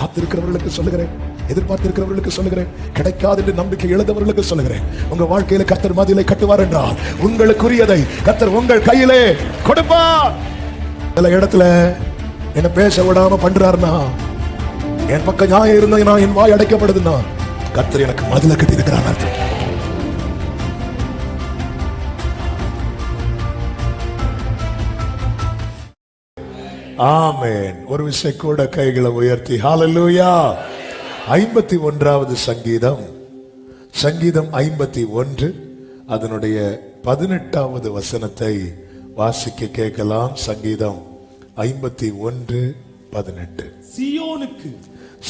காத்திருக்கிறவர்களுக்கு சொல்லுகிறேன், எதிர்பார்த்திருக்கிறவர்களுக்கு சொல்லுகிறேன், கிடைக்காது என்று நம்பிக்கை இழந்தவர்களுக்கு சொல்லுகிறேன், உங்க வாழ்க்கையில கர்த்தர் மதிலை கட்டுவார் என்றால் உங்களுக்குரியதை கர்த்தர் உங்கள் கையிலே கொடுப்பார். சில இடத்துல என்ன பேச விடாம பண்றாருன்னா, என் பக்கம் நியாயம் இருந்தா என் வாய் அடைக்கப்படுதுன்னா கர்த்தர் எனக்கு மதிலை கட்டி இருக்கிறார் அர்த்தம். ஆமென். ஒரு விஷயம் கூட கைகளை உயர்த்தி ஹல்லேலூயா. 51வது சங்கீதம், சங்கீதம் 51 அதனுடைய 18வது வசனத்தை வாசிக்க கேட்கலாம். சங்கீதம் 51:18.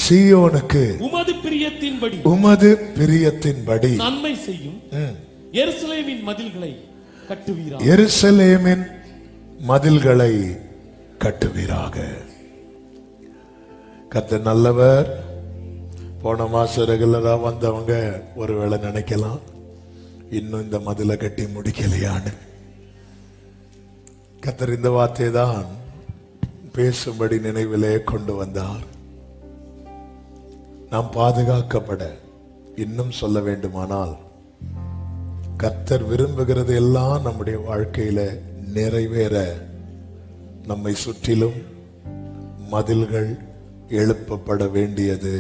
சீயோனுக்கு உமது பிரியத்தின்படி நன்மை செய்யும் எருசலேமின் மதில்களை கட்டுவீராக. எருசலேமின் மதில்களை கட்டுவீராக. கர்த்தர் நல்லவர். போன மாசம் ரெகுலரா வந்தவங்க ஒருவேளை நினைக்கலாம், இன்னும் இந்த மதிலை கட்டி முடிக்கலையான்னு. கர்த்தர் இந்த வார்த்தை தான் பேசும்படி நினைவிலே கொண்டு வந்தார். நாம் பாதுகாக்கப்பட இன்னும் சொல்ல வேண்டுமானால் கர்த்தர் விரும்புகிறது எல்லாம் நம்முடைய வாழ்க்கையில நிறைவேற நம்மை சுற்றிலும் மதில்கள் எழுப்பப்பட வேண்டியது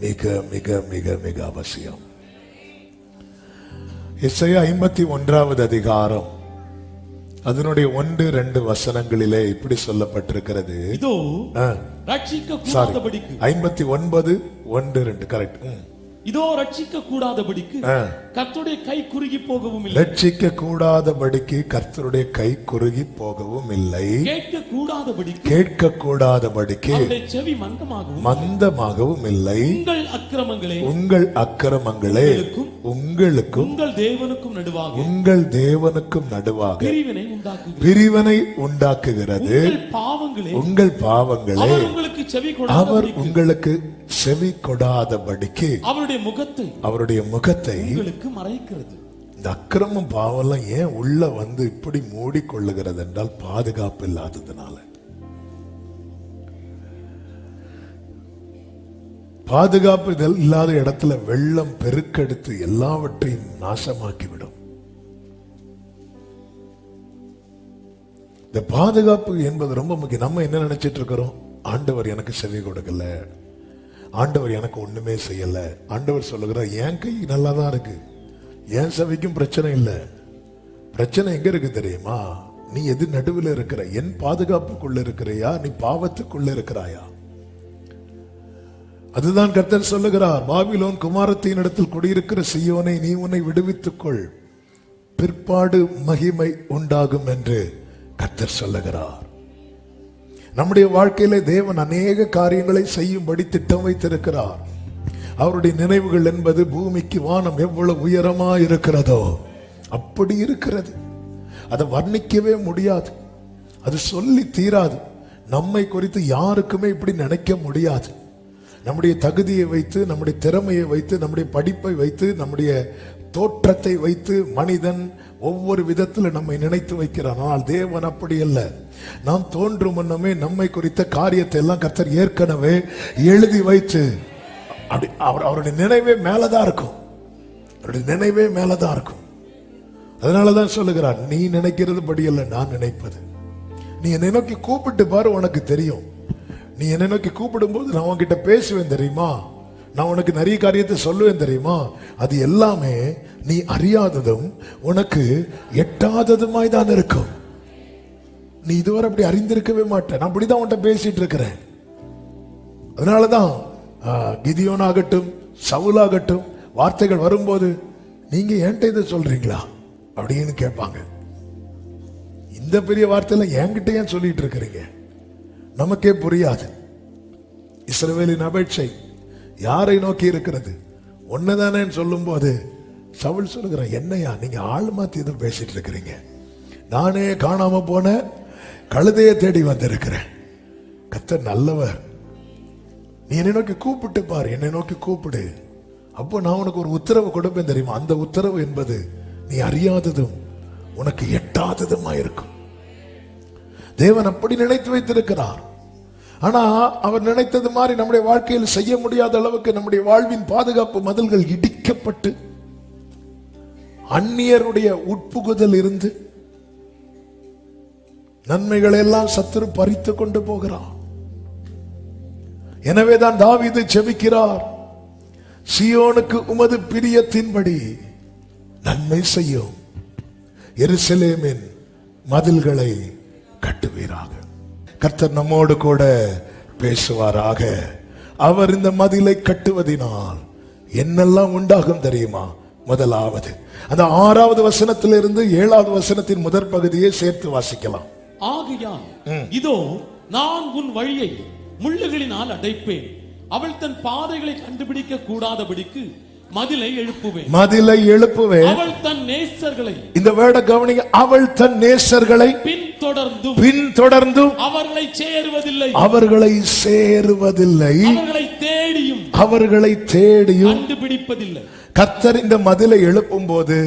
மிக மிக மிக மிக அவசியம். எசேயா 51வது அதிகாரம் அதனுடைய 1-2 வசனங்களிலே இப்படி சொல்லப்பட்டிருக்கிறது. இதோ ரட்சிக்க கூடாதபடிக்கு 59:1-2 கரெக்ட். இதோ ரட்சிக்க கூடாதபடிக்கு கர்த்தருடைய கை குறுகி போகவும் இல்லை. ரட்சிக்க கூடாதபடிக்கு கர்த்தருடைய கை குறுகி போகவும் இல்லை. கேட்க கூடாதபடிக்கு செவி மந்தமாகவும் இல்லை. உங்கள் அக்கிரமங்களே உங்களுக்கும் உங்கள் தேவனுக்கும் நடுவாக பிரிவினை உண்டாக்குகிறது. உங்கள் பாவங்களே அவர் உங்களுக்கு செவி கொடாதபடிக்கு அவருடைய முகத்தை மறைக்கிறது. இந்த அக்கிரமம் பாவம் ஏன் உள்ள வந்து இப்படி மூடிக்கொள்ளுகிறது என்றால் பாதுகாப்பு இல்லாததுனால. பாதுகாப்பு இல்லாத இடத்துல வெள்ளம் பெருக்கெடுத்து எல்லாவற்றையும் நாசமாக்கிவிடும். இந்த பாதுகாப்பு என்பது ரொம்ப முக்கியம். நம்ம என்ன நினைச்சிட்டு இருக்கிறோம், ஆண்டவர் எனக்கு செவி கொடுக்கல, ஆண்டவர் எனக்கு ஒண்ணுமே செய்யல. ஆண்டவர் சொல்லுகிறார், என் கை நல்லா தான் இருக்கு, என் செவிக்கும் பிரச்சனை இல்லை. பிரச்சனை எங்க இருக்கு தெரியுமா? நீ எது நடுவில் இருக்கிற? என் பாதுகாப்புக்குள்ள இருக்கிறையா, நீ பாவத்துக்குள்ள இருக்கிறாயா? அதுதான் கர்த்தர் சொல்லுகிறார், பாபிலோன் குமாரத்தின் இடத்தில் குடியிருக்கிற சீயோனை நீ உன்னை விடுவித்துக்கொள், பிற்பாடு மகிமை உண்டாகும் என்று கர்த்தர் சொல்லுகிறார். நம்முடைய வாழ்க்கையில தேவன் அநேக காரியங்களை செய்யும்படி திட்டம் வைத்திருக்கிறார். அவருடைய நினைவுகள் என்பது பூமிக்கு வானம் எவ்வளவு உயரமா இருக்கிறதோ அப்படி இருக்கிறது. அதை வர்ணிக்கவே முடியாது, அது சொல்லி தீராது. நம்மை குறித்து யாருக்குமே இப்படி நினைக்க முடியாது. நம்முடைய தகுதியை வைத்து, நம்முடைய திறமையை வைத்து, நம்முடைய படிப்பை வைத்து, நம்முடைய தோற்றத்தை வைத்து மனிதன் ஒவ்வொரு விதத்தில் நம்மை நினைத்து வைக்கிறான். ஆனால் தேவன் அப்படி அல்ல. நாம் தோன்றும் முன்னமே நம்மை குறித்த காரியத்தை எல்லாம் கர்த்தர் ஏற்கனவே எழுதி வைத்து அவருடைய நினைவே மேலதான் இருக்கும். அவருடைய நினைவே மேலதான் இருக்கும். அதனாலதான் சொல்லுகிறார், நீ நினைக்கிறது படி அல்ல நான் நினைப்பது. நீ என்னை நோக்கி கூப்பிட்டு பாரு, உனக்கு தெரியும். நீ என்னை நோக்கி கூப்பிடும் போது நான் உன்கிட்ட பேசுவேன் தெரியுமா, நான் உனக்கு நிறைய காரியத்தை சொல்லுவேன் தெரியுமா. அது எல்லாமே நீ அறியாததும் உனக்கு எட்டாததுமாய் தான் இருக்கும். நீ இதுவரை அப்படி அறிந்திருக்கவே மாட்டேன். நான் அப்படிதான் உன்கிட்ட பேசிட்டு இருக்கிறேன். அதனாலதான் கிதியோனாகட்டும் சவுலாகட்டும் வார்த்தைகள் வரும்போது நீங்க என்கிட்ட இதை சொல்றீங்களா அப்படின்னு கேட்பாங்க. இந்த பெரிய வார்த்தையில என்கிட்ட ஏன் சொல்லிட்டு இருக்கிறீங்க? நமக்கே புரியாது. இஸ்ரவேலின் அபேட்சை யாரை நோக்கி இருக்கிறது? ஒன்னதானே சொல்லும் போது சவுல் சொல்லுகிறான், என்னையா நீங்க ஆள் மாத்தி எதுவும் பேசிட்டு இருக்கிறீங்க? நானே காணாம போன கழுதையை தேடி வந்திருக்கிறேன். கர்த்தர் நல்லவர். நீ என்னை நோக்கி கூப்பிட்டு பாரு, என்னை நோக்கி கூப்பிடு, அப்போ நான் உனக்கு ஒரு உத்தரவு கொடுப்பேன் தெரியுமா. அந்த உத்தரவு என்பது நீ அறியாததும் உனக்கு எட்டாததுமா இருக்கும். தேவன் அப்படி நினைத்து வைத்திருக்கிறார். ஆனா அவர் நினைத்தது மாதிரி நம்முடைய வாழ்க்கையில் செய்ய முடியாத அளவுக்கு நம்முடைய வாழ்வின் பாதுகாப்பு மதில்கள் இடிக்கப்பட்டு அந்நியருடைய உட்புகுதல் இருந்து நன்மைகளை எல்லாம் சத்துரு பறித்து கொண்டு போகிறார். எனவேதான் தாவீது ஜெபிக்கிறார், சீயோனுக்கு உமது பிரியத்தின்படி நன்மை செய்யும், எருசலேமின் மதில்களை கட்டுவீராக. கர்த்தர் நம்மோடு கூட பேசுவாராக. அவர் இந்த மதிலை கட்டுவதினால் என்னெல்லாம் உண்டாகும் தெரியுமா? முதலாவது அந்த 6வது வசனத்திலிருந்து 7வது வசனத்தின் முதற் பகுதியை சேர்த்து வாசிக்கலாம். ஆகையால் இதோ நான் உன் வழியை முள்ளுகளினால் அடைப்பேன், அவள் தன் பாதைகளை கண்டுபிடிக்க கூடாதபடிக்கு மதிலை எழுப்புவேன். மதிலை எழுப்புவேன். அவள் தன் நேசர்களை, இந்த வேர்ட கவனிங்க, அவள் தன் நேசர்களை பின்தொடர்ந்தும் அவர்களை சேருவதில்லை, அவர்களை தேடியும் கண்டுபிடிப்பதில்லை. கர்த்தர் இந்த மதிலை எழுப்பும் போது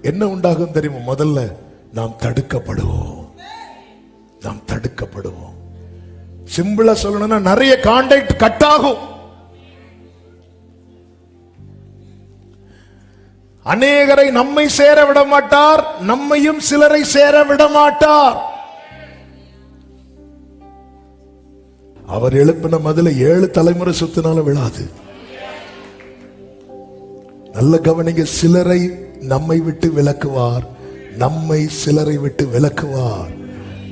என்ன உண்டாகும் தெரியுமா? முதல்ல நாம் தடுக்கப்படுவோம். சிம்பிளா சொல்லணும்னா நிறைய கான்டாக்ட் கட் ஆகும். அநேகரை நம்மை சேர விட மாட்டார், நம்மையும் சிலரை சேர விட மாட்டார். அவர் எழுப்பின மதில 7 தலைமுறை சுத்தினாலும் விழாது. நல்ல கவனிங்க, சிலரை நம்மை விட்டு விலக்குவார், நம்மை சிலரை விட்டு விலக்குவார்.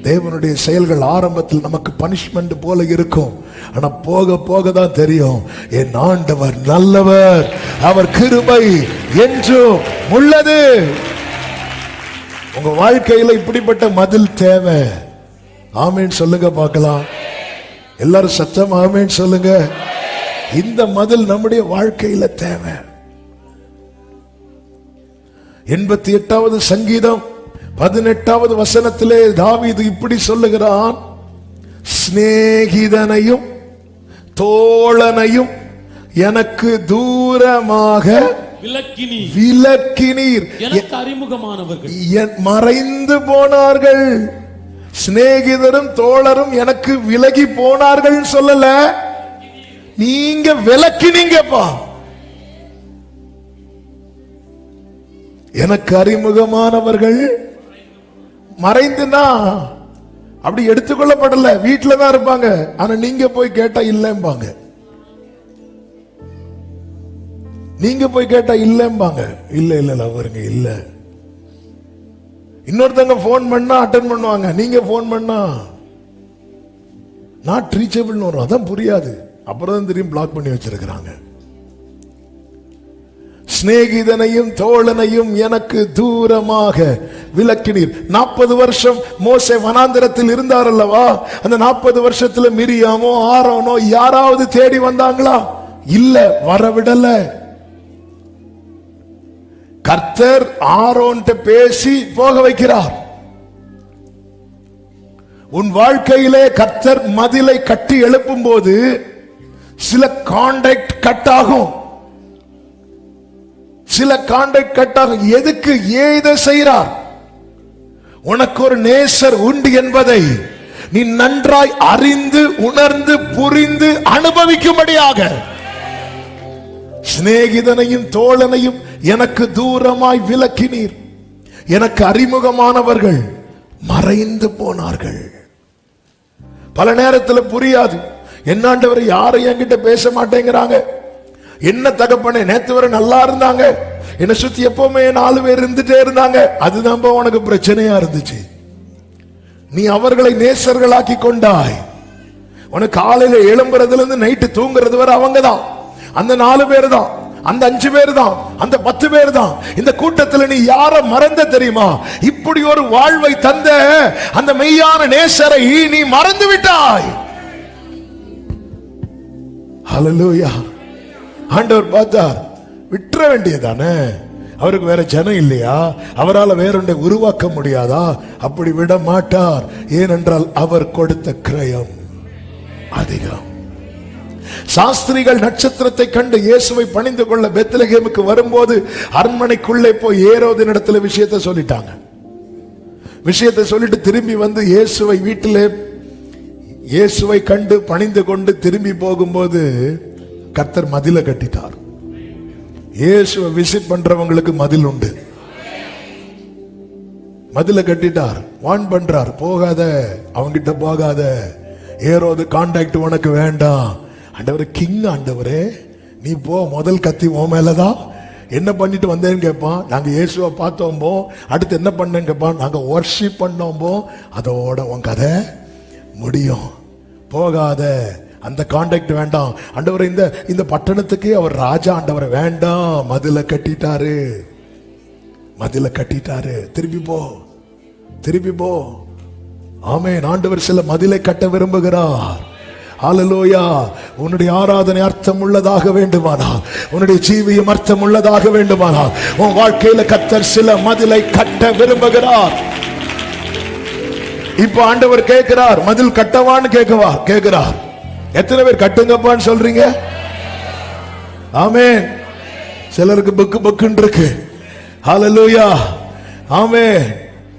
தேவனுடைய செயல்கள் ஆரம்பத்தில் நமக்கு பனிஷ்மெண்ட் போல இருக்கும், ஆனா போக போக தான் தெரியும் என் ஆண்டவர் நல்லவர், அவர் கிருபை என்றும் உள்ளது. உங்க வாழ்க்கையில இப்படிப்பட்ட மதில் தேவை. ஆமேன் சொல்லுங்க பார்க்கலாம். எல்லாரும் சத்தம் ஆமேன் சொல்லுங்க. இந்த மதில் நம்முடைய வாழ்க்கையில தேவை. 88வது சங்கீதம் 18வது வசனத்திலே தாவீது இப்படி சொல்லுகிறான், சிநேகிதனையும் தோழனையும் எனக்கு தூரமாக விலக்கினீர், எனக்கு அறிமுகமானவர்கள் மறைந்து போனார்கள். சிநேகிதரும் தோழரும் எனக்கு விலகி போனார்கள் சொல்லல, நீங்க விலக்கினீங்கப்பா. எனக்கு அறிமுகமானவர்கள் மறைந்துனா அப்படி எடுத்துக்கொள்ளப்படல, வீட்டுல தான் இருப்பாங்க. ஆனா நீங்க போய் கேட்டா இல்லம்பாங்க, நீங்க போய் கேட்டா இல்லம்பாங்க. இல்ல அவருங்க இல்ல. இன்னொருத்தங்க போன் பண்ணா அட்டன் பண்ணுவாங்க, நீங்க போன் பண்ணா நாட் ரீச்சபிள் வரும். அதான் புரியாது, அப்புறம் தான் தெரியும் பிளாக் பண்ணி வச்சிருக்கிறாங்க. சிநேகிதனையும் தோழனையும் எனக்கு தூரமாக விலக்கினீர். 40 வருஷம் மோசே வனாந்தரத்தில் இருந்தார் அல்லவா? அந்த 40 வருஷத்துல மிரியாமோ ஆரோனோ யாராவது தேடி வந்தாங்களா? இல்ல, வரவிடல. கர்த்தர் ஆரோன்ட்ட பேசி போக வைக்கிறார். உன் வாழ்க்கையிலே கர்த்தர் மதிலை கட்டி எழுப்பும் போது சில கான்டாக்ட் கட் ஆகும், சில கான்டாக்ட் கட் ஆகும். எதுக்கு? ஏன் இதை செய்கிறார்? உனக்கு ஒரு நேசர் உண்டு என்பதை நீ நன்றாய் அறிந்து உணர்ந்து புரிந்து அனுபவிக்கும்படியாக. சிநேகிதனையும் தோழனையும் எனக்கு தூரமாய் விலக்கினீர், எனக்கு அறிமுகமானவர்கள் மறைந்து போனார்கள். பல நேரத்தில் புரியாது, என்னாண்டவர் யாரும் என்கிட்ட பேச மாட்டேங்கிறாங்க. என்ன தகப்பனே, நேத்து வரை நல்லா இருந்தாங்க, என்ன சுத்தி எப்பவுமே 4 பேர் இருந்துட்டே இருந்தாங்க, அதுதான் உனக்கு பிரச்சனையா இருந்துச்சு. நீ அவர்களை நேசர்களாக்கி கொண்டாய். உனக்கு காலையில எழும்புறதுல இருந்து நைட்டு தூங்குறது வரை அவங்க தான், அந்த 4 பேர் தான், அந்த 5 பேர் தான், அந்த 10 பேர் தான். இந்த கூட்டத்தில் நீ யார மறந்த தெரியுமா? இப்படி ஒரு வாழ்வை தந்த அந்த மெய்யான நேசரை நீ மறந்து விட்டாய். ஹல்லேலூயா. ஆண்டவர் பார்த்தார், விட்டுற வேண்டியதானே, அவருக்கு வேற ஜனம் இல்லையா? அவரால் வேறொன்றை உருவாக்க முடியாதா? அப்படி விட மாட்டார். ஏனென்றால் அவர் கொடுத்த கிரயம் அதிகம். சாஸ்திரிகள் நட்சத்திரத்தை கண்டு இயேசுவை பணிந்து கொள்ள பெத்லகேமுக்கு வரும்போது அரண்மனைக்குள்ளே போய் ஏரோதின் இடத்துல விஷயத்தை சொல்லிட்டாங்க. விஷயத்தை சொல்லிட்டு திரும்பி வந்து இயேசுவை வீட்டிலே இயேசுவை கண்டு பணிந்து கொண்டு திரும்பி போகும்போது கர்த்தர் மதிலை கட்டிட்டார். இயேசுவை விசிட் பண்றவங்களுக்கு மதில் உண்டு. மதில கட்டிட்டார். வான் பண்றார், போகாத, அவங்கிட்ட போகாத, ஏரோது கான்டாக்ட் உனக்கு வேண்டாம். ஆண்டவரே, கிங் ஆண்டவரே, நீ போ, முதல் கத்தி உன் மேலதான். என்ன பண்ணிட்டு வந்தேன்னு கேட்பான். நாங்க இயேசுவை பார்த்தோம்போ. அடுத்து என்ன பண்ணேன்னு கேட்பான். நாங்க வர்ஷிப் பண்ணோம்போ. அதோட உன் கதை முடியும். போகாத, அந்த கான்டாக்ட் வேண்டாம். ஆண்டவரை இந்த பட்டணத்துக்கு அவர் ராஜா, ஆண்டவரை வேண்டாம். மதில கட்டிட்டாரு, மதில கட்டிட்டாரு. திருப்பி போ, திருப்பி போ. ஆமென். ஆண்டவர் சில மதிலை கட்ட விரும்புகிறார். ஹல்லேலூயா. உன்னுடைய ஆராதனை அர்த்தம் உள்ளதாக வேண்டுமானால், உன்னுடைய ஜீவியம் அர்த்தம் உள்ளதாக வேண்டுமானால், உன் வாழ்க்கையில கர்த்தர் சில மதிலை கட்ட விரும்புகிறார். இப்ப ஆண்டவர் கேட்கிறார், மதில் கட்டவான்னு கேட்கிறார். எத்தனை பேர் கட்டுங்கப்பான்னு சொல்றீங்க? ஆமென். சிலருக்கு புக்கு புக்குன்னு இருக்கு. ஹல்லேலூயா. ஆமென்.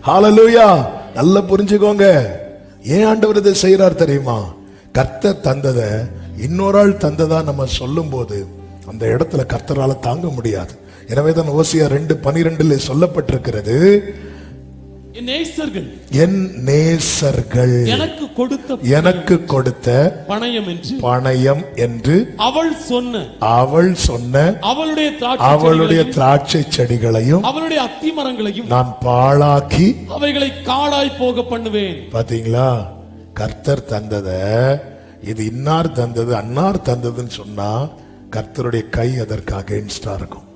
ஹல்லேலூயா. நல்லா புரிஞ்சுக்கோங்க. ஏன் ஆண்டவர் இதை செய்யறார் தெரியுமா? கர்த்தர் தந்ததை இன்னொரு ஆள் தந்ததா நம்ம சொல்லும் போது அந்த இடத்துல கர்த்தரால தாங்க முடியாது. எனவேதான் ஓசியா 2:12 சொல்லப்பட்டிருக்கிறது, என் நேசர்கள் எனக்கு கொடுத்த பணயம் என்று அவள் சொன்ன அவளுடைய திராட்சை செடிகளையும் அவளுடைய அத்தி மரங்களையும் நான் பாழாக்கி அவைகளை காடாய் போக பண்ணுவேன். பாத்தீங்களா? கர்த்தர் தந்தத இது இன்னார் தந்தது அன்னார் தந்ததுன்னு சொன்னா கர்த்தருடைய கை அதற்கு அகைன்ஸ்டா இருக்கும்.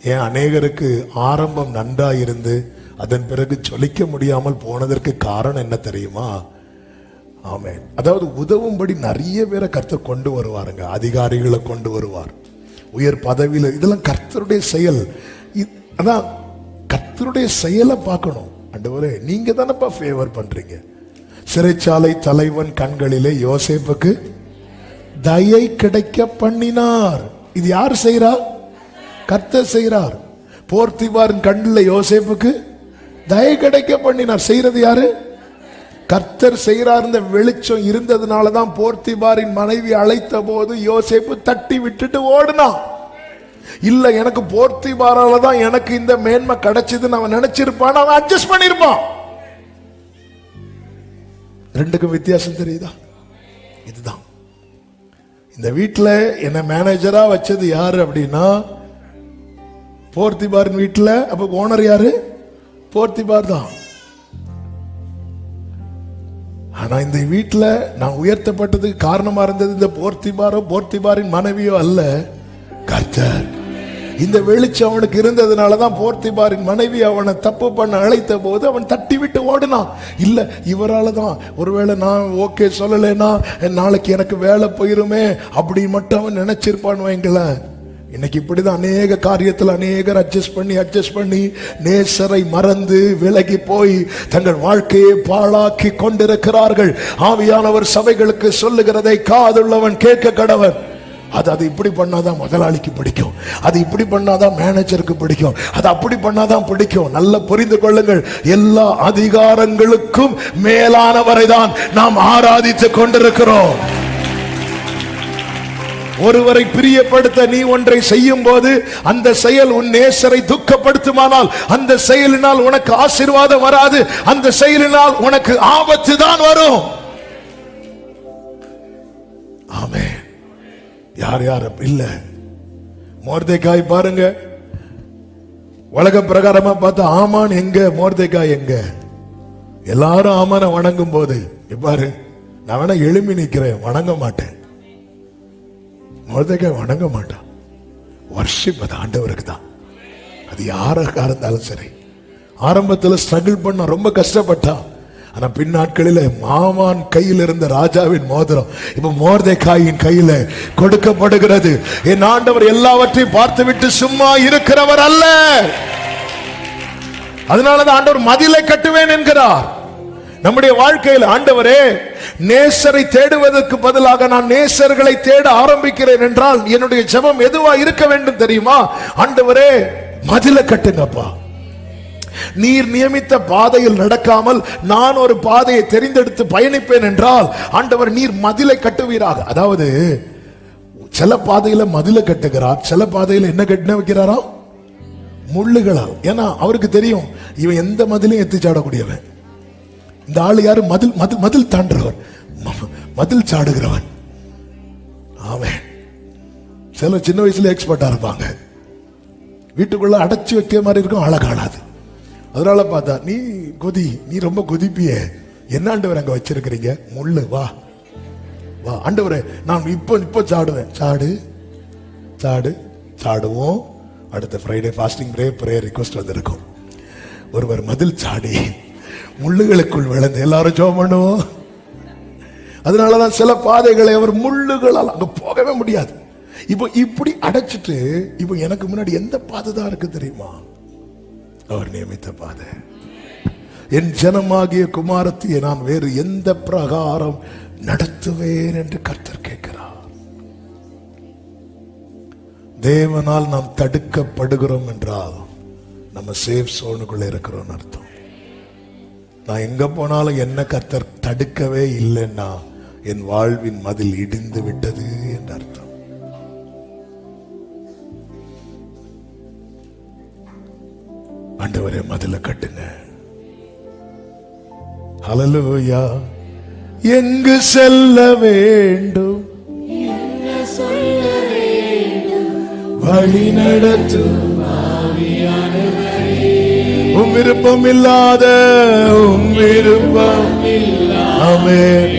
ஏன் அநேகருக்கு ஆரம்பம் நன்றா இருந்து அதன் பிறகு சொல்லிக்க முடியாமல் போனதற்கு காரணம் என்ன தெரியுமா? ஆமென். அதாவது உதவும்படி நிறைய பேரை கர்த்தர் கொண்டு வருவாருங்க. அதிகாரிகளை கொண்டு வருவார், உயர் பதவியில. இதெல்லாம் கர்த்தருடைய செயல். அதான் கர்த்தருடைய செயலை பார்க்கணும். ஆண்டவரே, நீங்க தானப்பா ஃபேவர் பண்றீங்க. சிறைச்சாலை தலைவன் கண்களிலே யோசேப்புக்கு தயை கிடைக்க பண்ணினார். இது யார் செய்யறா? கர்த்தர் செய்யறார். போர்த்திபாரின் கண்ணில் யோசேப்புக்கு தயை கிடைக்க பண்ணினார். செய்யறது யாரு? கர்த்தர் செய்யறார். இந்த வெளிச்சம் இருந்ததுனாலதான் போர்த்திபாரின் மனைவி அழைத்த போது யோசேப்பு தட்டி விட்டுட்டு ஓடுனான். இல்ல, எனக்கு போர்த்திபாரால தான் எனக்கு இந்த மேன்மை கிடைச்சதுன்னு அவன் நினைச்சிருப்பான், அவன் அட்ஜஸ்ட் பண்ணிருப்பான். ரெண்டுக்கும் வித்தியாசம் தெரியுதா? இதுதான். இந்த வீட்டுல என்ன மேனேஜரா வச்சது யாரு அப்படின்னா போர்த்திபாரின் வீட்டுல. அப்ப ஓனர் யாரு? போர்த்திபார் தான். ஆனா இந்த வீட்டுல நான் உயர்த்தப்பட்டதுக்கு காரணமா இருந்தது இந்த போர்த்திபாரோ போர்த்திபாரின் மனைவியோ அல்ல, கர்த்தர். இந்த வெளிச்சம் அவனுக்கு இருந்ததுனாலதான் போர்த்திபாரின் மனைவி அவனை தப்பு பண்ண அழைத்த போது அவன் தட்டி விட்டு ஓடினான். இல்ல, இவரால தான். ஒருவேளை நான் ஓகே சொல்லலைன்னா நாளைக்கு எனக்கு வேலை போயிருமே அப்படி மட்டும் அவன் நினைச்சிருப்பான்னு வைங்களேன். இன்னைக்கு இப்படிதான் அநேக காரியத்தில் அநேகர் அட்ஜஸ்ட் பண்ணி நேசரை மறந்து விலகி போய் தங்கள் வாழ்க்கையை பாழாக்கி கொண்டிருக்கிறார்கள். ஆவியானவர் சபைகளுக்கு சொல்லுகிறதை காதுள்ளவன் கேட்க கடவன். அது இப்படி பண்ணாதான் முதலாளிக்கு பிடிக்கும், அது இப்படி பண்ணாதான் மேனேஜருக்கு பிடிக்கும், அது அப்படி பண்ணாதான் பிடிக்கும். நல்ல புரிந்து கொள்ளுங்கள், எல்லா அதிகாரங்களுக்கும் மேலானவரை தான் நாம் ஆராதித்துக் கொண்டிருக்கிறோம். ஒருவரை பிரியப்படுத்த நீ ஒன்றை செய்யும் போது அந்த செயல் உன் நேசரை துக்கப்படுத்துமானால் அந்த செயலினால் உனக்கு ஆசீர்வாதம் வராது, அந்த செயலினால் உனக்கு ஆபத்து தான் வரும். ஆமென். யார் யார் இல்ல? மோர்தேக்காய் பாருங்க, உலக பிரகாரமா பார்த்தா ஆமான் எங்க, மோர்தேக்காய் எங்க? எல்லாரும் ஆமான வணங்கும் போது பாரு, நான் வேணா எழுப்பி நிக்கிறேன், வணங்க மாட்டேன். மோர்தேக்காய் வணங்க மாட்டான். வர்ஷிப் அது ஆண்டவருக்கு தான். அது யாராக இருந்தாலும் சரி. ஆரம்பத்தில் ஸ்ட்ரகிள் பண்ண ரொம்ப கஷ்டப்பட்டான். ஆனா பின்னாட்களில் மாமான் கையில் இருந்த ராஜாவின் மோதிரம் இப்ப மோர்தேக்காயின் கையில கொடுக்கப்படுகிறது. என் ஆண்டவர் எல்லாவற்றையும் பார்த்துவிட்டு சும்மா இருக்கிறவர் அல்ல. அதனாலதான் ஆண்டவர் மதிலை கட்டுவேன் என்கிறார். நம்முடைய வாழ்க்கையில் ஆண்டவரே, நேசரை தேடுவதற்கு பதிலாக நான் நேசர்களை தேட ஆரம்பிக்கிறேன் என்றால் என்னுடைய ஜெபம் எதுவா இருக்க வேண்டும் தெரியுமா? ஆண்டவரே, மதிலை கட்டுங்கப்பா, நீர் நியமித்த பாதையில் நடக்காமல் நான் ஒரு பாதையை தெரிந்தெடுத்து பயணிப்பேன் என்றால் ஆண்டவர் நீர் மதிலை கட்டுவீராக. அதாவது சில பாதையில மதிலை கட்டுகிறார், சில பாதையில என்ன கட்டின வைக்கிறாரா? முள்ளுகளால். ஏன்னா அவருக்கு தெரியும் இவன் எந்த மதிலையும் எத்தி சாடக்கூடியவன். இந்த ஆளு யாரு? மதில் மதில் மதில் தாண்டுறவன், மதில் சாடுகிறவன். ஆமென். சில சின்ன வயசுல எக்ஸ்பர்ட்டா இருப்பாங்க, வீட்டுக்குள்ள அடைச்சு வைக்க மாதிரி இருக்கும், அழகாடாது. அதனால பார்த்தா நீ ரொம்ப கொதிப்பிய, என்ன ஆண்டவர் அங்க வச்சிருக்கிறீங்க? முள்ளு. வா வா ஆண்டவரே, நான் இப்போ சாடுவேன். சாடு சாடு சாடுவோம். அடுத்த ஃப்ரைடே ஃபாஸ்டிங் பிரேயர் ரிக்வெஸ்ட் வந்திருக்கும். ஒருவர் மதில் சாடி முள்ளுகளுக்குள் விழுந்து எல்லாரும் ஜெபம் பண்ணுவோம். அதனாலதான் சில பாதைகளை அவர் முள்ளுகளால் அங்க போகவே முடியாது. இப்போ இப்படி அடைச்சிட்டு இப்போ எனக்கு முன்னாடி எந்த பாதை தான் இருக்கு தெரியுமா? அவர் நியமித்த பாதை. என் ஜனமாகிய குமாரத்தியை நான் வேறு எந்த பிரகாரம் நடத்துவேன் என்று கர்த்தர் கேட்கிறார். தேவனால் நாம் தடுக்கப்படுகிறோம் என்றால் நம்ம சேஃப் சோனுக்குள்ள இருக்கிறோம் அர்த்தம். நான் எங்க போனாலும் என்ன கர்த்தர் தடுக்கவே இல்லைன்னா என் வாழ்வின் மதில் இடிந்து விட்டது என்று அர்த்தம். ஆண்டவரே மதில கட்டுங்க. ஹல்லேலூயா. எங்கு செல்ல வேண்டும் வழி நடத்தும் உம் விருப்பம் இல்லாத உம் விருப்பம் ஆமென்.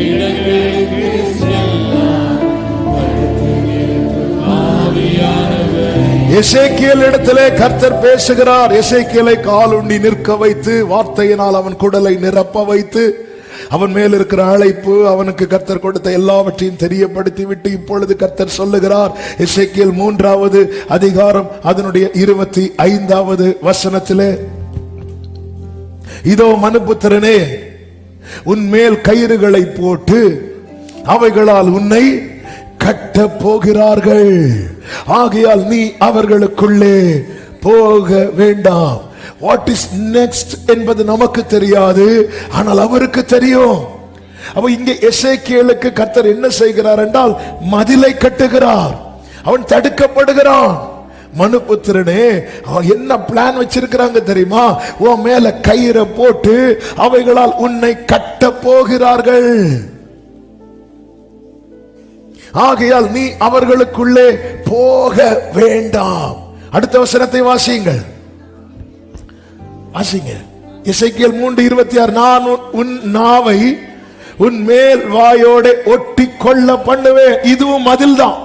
எசேக்கியேல் இடத்திலே கர்த்தர் பேசுகிறார். எசேக்கியேலை காலுண்டி நிற்க வைத்து வார்த்தையினால் அவன் குடலை நிரப்ப வைத்து அவன் மேல் இருக்கிற அழைப்பு, அவனுக்கு கர்த்தர் கொடுத்த எல்லாவற்றையும் தெரியப்படுத்தி விட்டு இப்பொழுது கர்த்தர் சொல்லுகிறார். எசேக்கியேல் 3வது அதிகாரம் அதனுடைய 25வது வசனத்திலே, இதோ மனுபுத்திரனே, உன் மேல் கயிறுகளை போட்டு அவைகளால் உன்னை கட்ட போகிறார்கள். ஆகையால் நீ அவர்களுக்குள்ளே போக வேண்டாம். வாட் இஸ் நெக்ஸ்ட் என்பது நமக்கு தெரியாது, ஆனால் அவருக்கு தெரியும். அப்ப இங்கே எசேக்கியேலுக்கு கர்த்தர் என்ன செய்கிறார் என்றால் மதிலை கட்டுகிறார். அவன் தடுக்கப்படுகிறான். மனுபுத்திரனே, என்ன பிளான் வச்சிருக்கிறாங்க தெரியுமா? உன் மேல கயிறை போட்டு அவைகளால் உன்னை கட்ட போகிறார்கள். ஆகையால் நீ அவர்களுக்குள்ளே போக வேண்டாம். அடுத்த வசனத்தை வாசியுங்கள். வாசிங்க. எசேக்கியேல் 3:26. நான் உன் நாவை உன் மேல் வாயோட ஒட்டி கொள்ள பண்ணுவேன். இதுவும் மதில் தான்.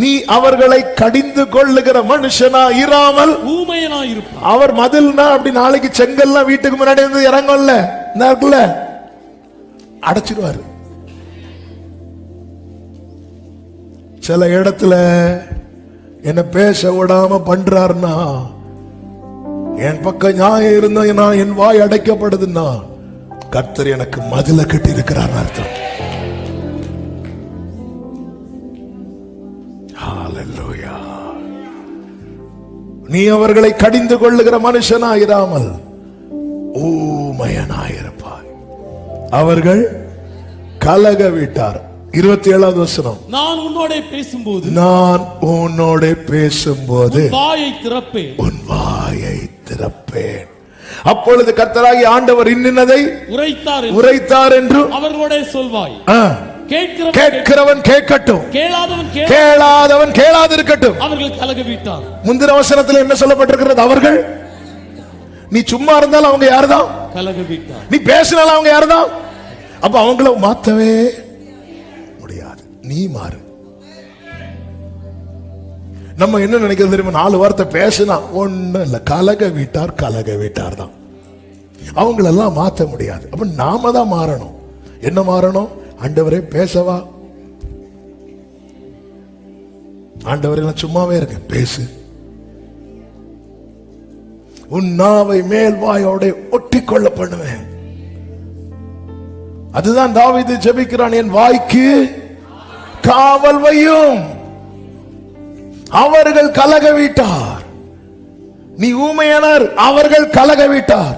நீ அவர்களை கடிந்து கொள்ளுகிற மனுஷனா இராமல் ஊமையனா இருப்பார். அவர் மதில்னா அப்படி நாளைக்கு செங்கல்லாம் வீட்டுக்கு முன்னாடி இருந்து இறங்கல, அடைச்சிடுவாரு. சில இடத்துல என்ன பேச விடாம பண்றாருன்னா, என் பக்கம் நியாயம் இருந்தா என் வாய் அடைக்கப்படுதுன்னா கர்த்தர் எனக்கு மதில கட்டி இருக்கிறார் அர்த்தம். ஹல்லேலூயா. நீ அவர்களை கடிந்து கொள்ளுகிற மனுஷனாயிராமல் ஊமையனாயிருப்பாய். அவர்கள் கலக விட்டார். 27வது வசனம். நான் உன்னோட பேசும்போது வாயை திறப்பேன், உன் வாயை திறப்பேன். அப்பொழுது கர்த்தராகிய ஆண்டவர் இன்னதை உரைத்தார் என்று அவர்களோட சொல்வாய். கேட்கிறவன் கேட்கட்டும், கேளாதவன் கேளாதிருக்கட்டும். அவர்கள் கலக விட்டார். முந்தின வசனத்தில் என்ன சொல்லப்பட்டிருக்கிறது? அவர்கள். நீ சும்மா இருந்தாலும் அவங்க யாருதான்? கலக விட்டார். நீ பேசினாலும் அவங்க யாருதான்? அப்ப அவங்கள மாத்தவே முடியாது. நீ மாறு. நம்ம என்ன நினைக்கிறது தெரியுமா? 4 வார்த்தை பேசினா ஒண்ணு இல்ல, கலக வீட்டார் தான். அவங்களெல்லாம் மாற்ற முடியாது. அப்ப நாம தான் மாறணும். என்ன மாறணும்? ஆண்டவரே பேசவா? ஆண்டவரே நான் சும்மாவே இருக்கேன், பேசு. உன் நாவை மேல் வாயோட ஒட்டி கொள்ள பண்ணுவேன். அதுதான் தாவீது ஜெபிக்கிறான், என் வாய்க்கு காவல் வையும். அவர்கள் கலக வீட்டார். நீ ஊமையானார், அவர்கள் கலக விட்டார்.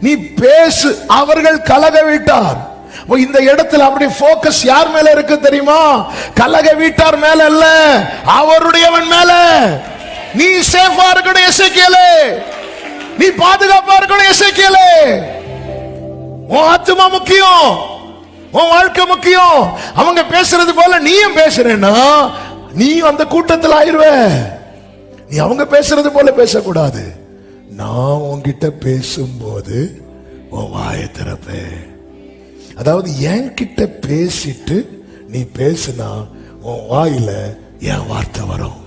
நீ பேசு, அவர்கள் கலக விட்டார். இந்த இடத்துல அப்படி போக்கஸ் யார் மேல இருக்கு தெரியுமா? கலக வீட்டார் மேல அல்ல, அவருடையவன் மேல. நீ சேஃபா இருக்கணும் எசேக்கியேலே, நீ பாதுகாப்பா இருக்கணும் எசேக்கியேலே. உன் ஆத்துமா முக்கியம், உன் வாழ்க்கை முக்கியம். அவங்க பேசுறது போல நீயும் பேசுறேன்னா நீயும் அந்த கூட்டத்தில் ஆயிருவ. நீ அவங்க பேசுறது போல பேசக்கூடாது. நான் உன்கிட்ட பேசும்போது உன் வாயை திறப்பேன். அதாவது என்கிட்ட பேசிட்டு நீ பேசுனா உன் வாயில என் வார்த்தை வரும்.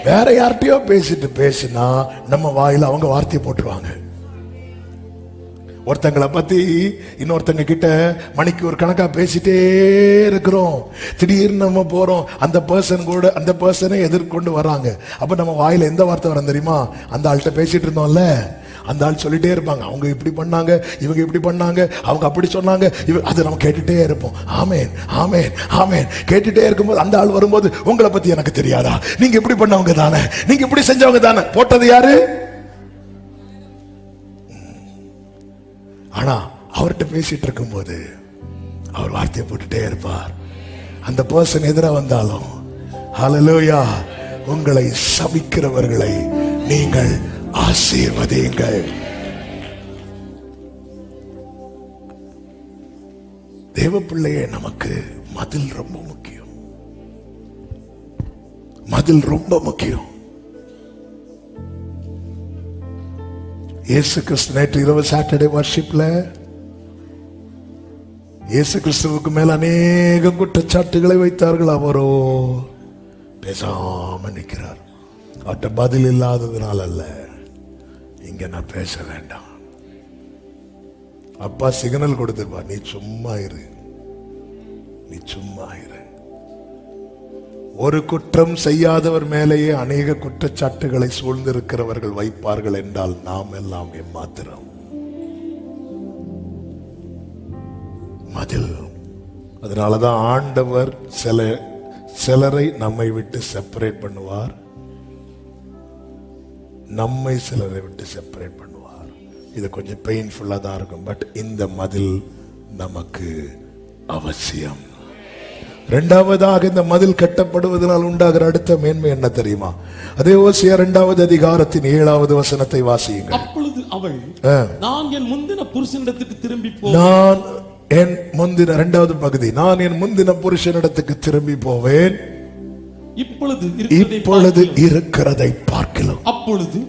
வேற யார்கிட்டயோ பேசிட்டு பேசுனா நம்ம வாயில அவங்க வார்த்தையை போட்டுருவாங்க. ஒருத்தங்களை பத்தி இன்னொருத்தங்க கிட்ட மணிக்கு ஒரு கணக்கா பேசிட்டே இருக்கிறோம். திடீர்னு நம்ம போறோம், அந்த பர்சன் கூட அந்த பர்சனை எதிர்கொண்டு வராங்க. அப்ப நம்ம வாயில எந்த வார்த்தை வரும் தெரியுமா? அந்த ஆள்கிட்ட பேசிட்டு இருந்தோம்ல, அந்த ஆள் சொல்லிட்டே இருப்பாங்க, அவங்க இப்படி பண்ணாங்க, இவங்க இப்படி பண்ணாங்க, அவங்க அப்படி சொன்னாங்க, அது நம்ம கேட்டுட்டே இருப்போம். ஆமேன் ஆமேன் ஆமேன். கேட்டுட்டே இருக்கும்போது அந்த ஆள் வரும்போது, உங்களை பத்தி எனக்கு தெரியாதா, நீங்க இப்படி பண்ணவங்க தானே, நீங்க இப்படி செஞ்சவங்க தானே. போட்டது யாரு? ஆனா அவர்கிட்ட பேசிட்டு இருக்கும்போது அவர் வார்த்தையை போட்டுட்டே இருப்பார். அந்த பர்சன் எதிராக வந்தாலும், ஹல்லேலூயா, உங்களை சபிக்கிறவர்களை நீங்கள் ஆசீர்வதியுங்கள். தேவ பிள்ளையே, நமக்கு மதில் ரொம்ப முக்கியம். மதில் ரொம்ப முக்கியம். இயேசு கிறிஸ்து நேற்று இரவு சாட்டர்டே வர்ஷிப்ல இயேசு கிறிஸ்துவுக்கு மேல் அநேக குற்றச்சாட்டுகளை வைத்தார்கள். அவரோ பேசாம நிற்கிறார். அவர்கிட்ட பதில் இல்லாததுனால அல்ல, இங்க நான் பேச வேண்டாம். அப்பா சிக்னல் கொடுத்துருப்பா, நீ சும்மா இரு, நீ சும்மா இரு. ஒரு குற்றம் செய்யாதவர் மேலேயே அநேக குற்றச்சாட்டுகளை சூழ்ந்திருக்கிறவர்கள் வைப்பார்கள் என்றால் நாம் எல்லாம் எம்மாத்திரம். மதில். அதனாலதான் ஆண்டவர் சிலரை நம்மை விட்டு செப்பரேட் பண்ணுவார், நம்மை சிலரை விட்டு செப்பரேட் பண்ணுவார். இது கொஞ்சம் பெயின்ஃபுல்லா தான் இருக்கும். பட் இந்த மதில் நமக்கு அவசியம். இரண்டாவதாக, இந்த மதில் கட்டப்படுவதனால் உண்டாகிற அடுத்த மேன்மை என்ன தெரியுமா? அதே ஓசியா 2வது அதிகாரத்தின் 7வது வசனத்தை வாசியுங்கள். அப்பொழுது அவள், நான் என் முந்தின புருஷனிடத்துக்கு திரும்பி போவேன். நான் என் முந்தின 2வது பகுதி, நான் என் முந்தின புருஷனிடத்துக்கு திரும்பி போவேன். இப்பொழுது இருக்கிறதை பார்க்கலாம். அப்பொழுது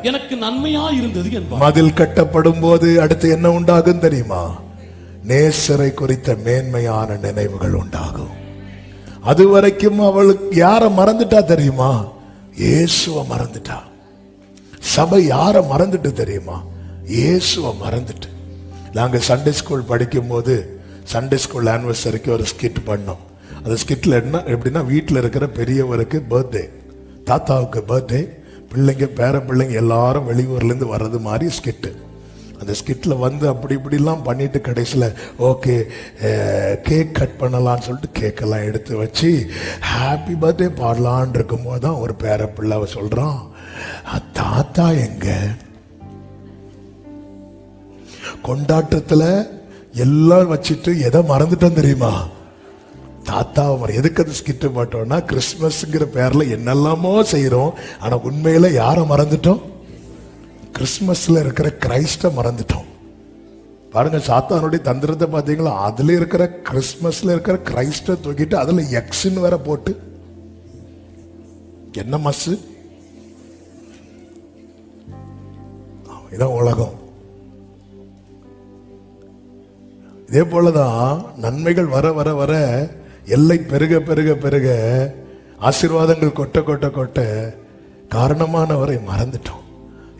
எனக்கு நன்மையா இருந்தது என்பார். மதில் கட்டப்படும் போது அடுத்து என்ன உண்டாகும் தெரியுமா? நேசரை குறித்த மேன்மையான நினைவுகள் உண்டாகும். அதுவரைக்கும் அவளுக்கு யார மறந்துட்டா தெரியுமா? இயேசுவை மறந்துட்டா. சபை யார மறந்துட்டு தெரியுமா? இயேசுவை மறந்துட்டு. நாங்க சண்டே ஸ்கூல் படிக்கும் போது சண்டே ஸ்கூல் ஆனிவர்சரிக்கு ஒரு ஸ்கிட் பண்ணோம். அந்த ஸ்கிட்ல என்ன எப்படின்னா, வீட்டில் இருக்கிற பெரியவருக்கு பர்த்டே, தாத்தாவுக்கு பர்த்டே, பிள்ளைங்க பேர பிள்ளைங்க எல்லாரும் வெளியூர்ல இருந்து வர்றது மாதிரி ஸ்கிட்டு. அந்த ஸ்கிட்ல வந்து அப்படி இப்படிலாம் பண்ணிட்டு கடைசியில் ஓகே கேக் கட் பண்ணலான்னு சொல்லிட்டு கேக்கெல்லாம் எடுத்து வச்சு ஹாப்பி பர்த்டே பாடலான் இருக்கும்போது தான் ஒரு பேர பிள்ளை சொல்றான், தாத்தா எங்க? கொண்டாட்டத்துல எல்லாம் வச்சுட்டு எதை மறந்துட்டோம் தெரியுமா? தாத்தாவை. எதுக்கு அது ஸ்கிட்டு போட்டோம்னா, கிறிஸ்துமஸ்ங்கிற பேர்ல என்னெல்லாமோ செய்யறோம், ஆனா உண்மையில யாரை மறந்துட்டோம்? கிறிஸ்துமஸ்ல இருக்கிற கிரைஸ்ட மறந்துட்டோம். பாருங்க, சாத்தானுடைய தந்திரத்தை பாத்தீங்களா? அதுல இருக்கிற கிறிஸ்துமஸ்ல இருக்கிற கிரைஸ்ட தூக்கிட்டு அதுல எக்ஸ்ன்னு வேற போட்டு, என்ன மஸ்? இதான் உலகம். இதே போலதான் நன்மைகள் வர வர வர, எல்லை பெருக பெருக பெருக, ஆசீர்வாதங்கள் கொட்ட கொட்ட கொட்ட காரணமானவரை மறந்துட்டோம்.